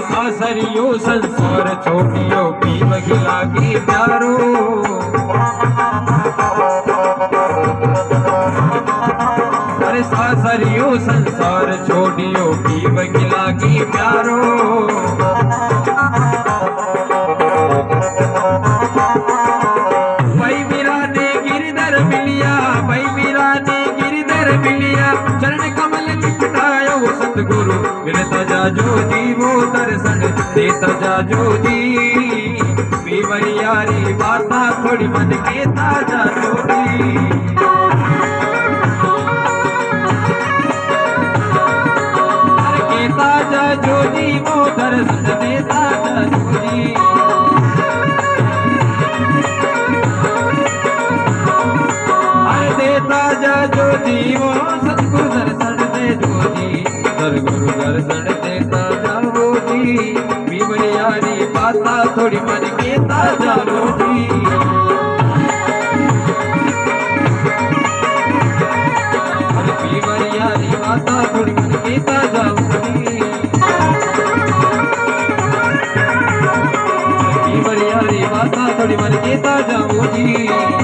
सासरियो संसार छोटियो पी बगिला के प्यारो। अरे सासरियो संसार छोटियो पी बगिला के प्यारो। भाई मीरा ने गिरधर मिलिया, भाई मीरा ने गिरधर मिलिया, चरण कमल लिपटाया वो सतगुरु मिलता जा ज्योति वो दर्शन देता जा ज्योति। पीवर यारी बाता थोड़ी मन के ताजा ज्योति। अरे के ताजा ज्योति वो दर्शन देता जा ज्योति। अरे देता जा ज्योति वो सतगुरु दर्शन दे ज्योति। सतगुरु दर्शन देता जा ज्योति। पीवर यारी बाता थोड़ी मन के ताजा ज्योति। अरे पीवर यारी बाता थोड़ी मन के ताजा ज्योति। पीवर यारी बाता थोड़ी मन के ताजा ज्योति।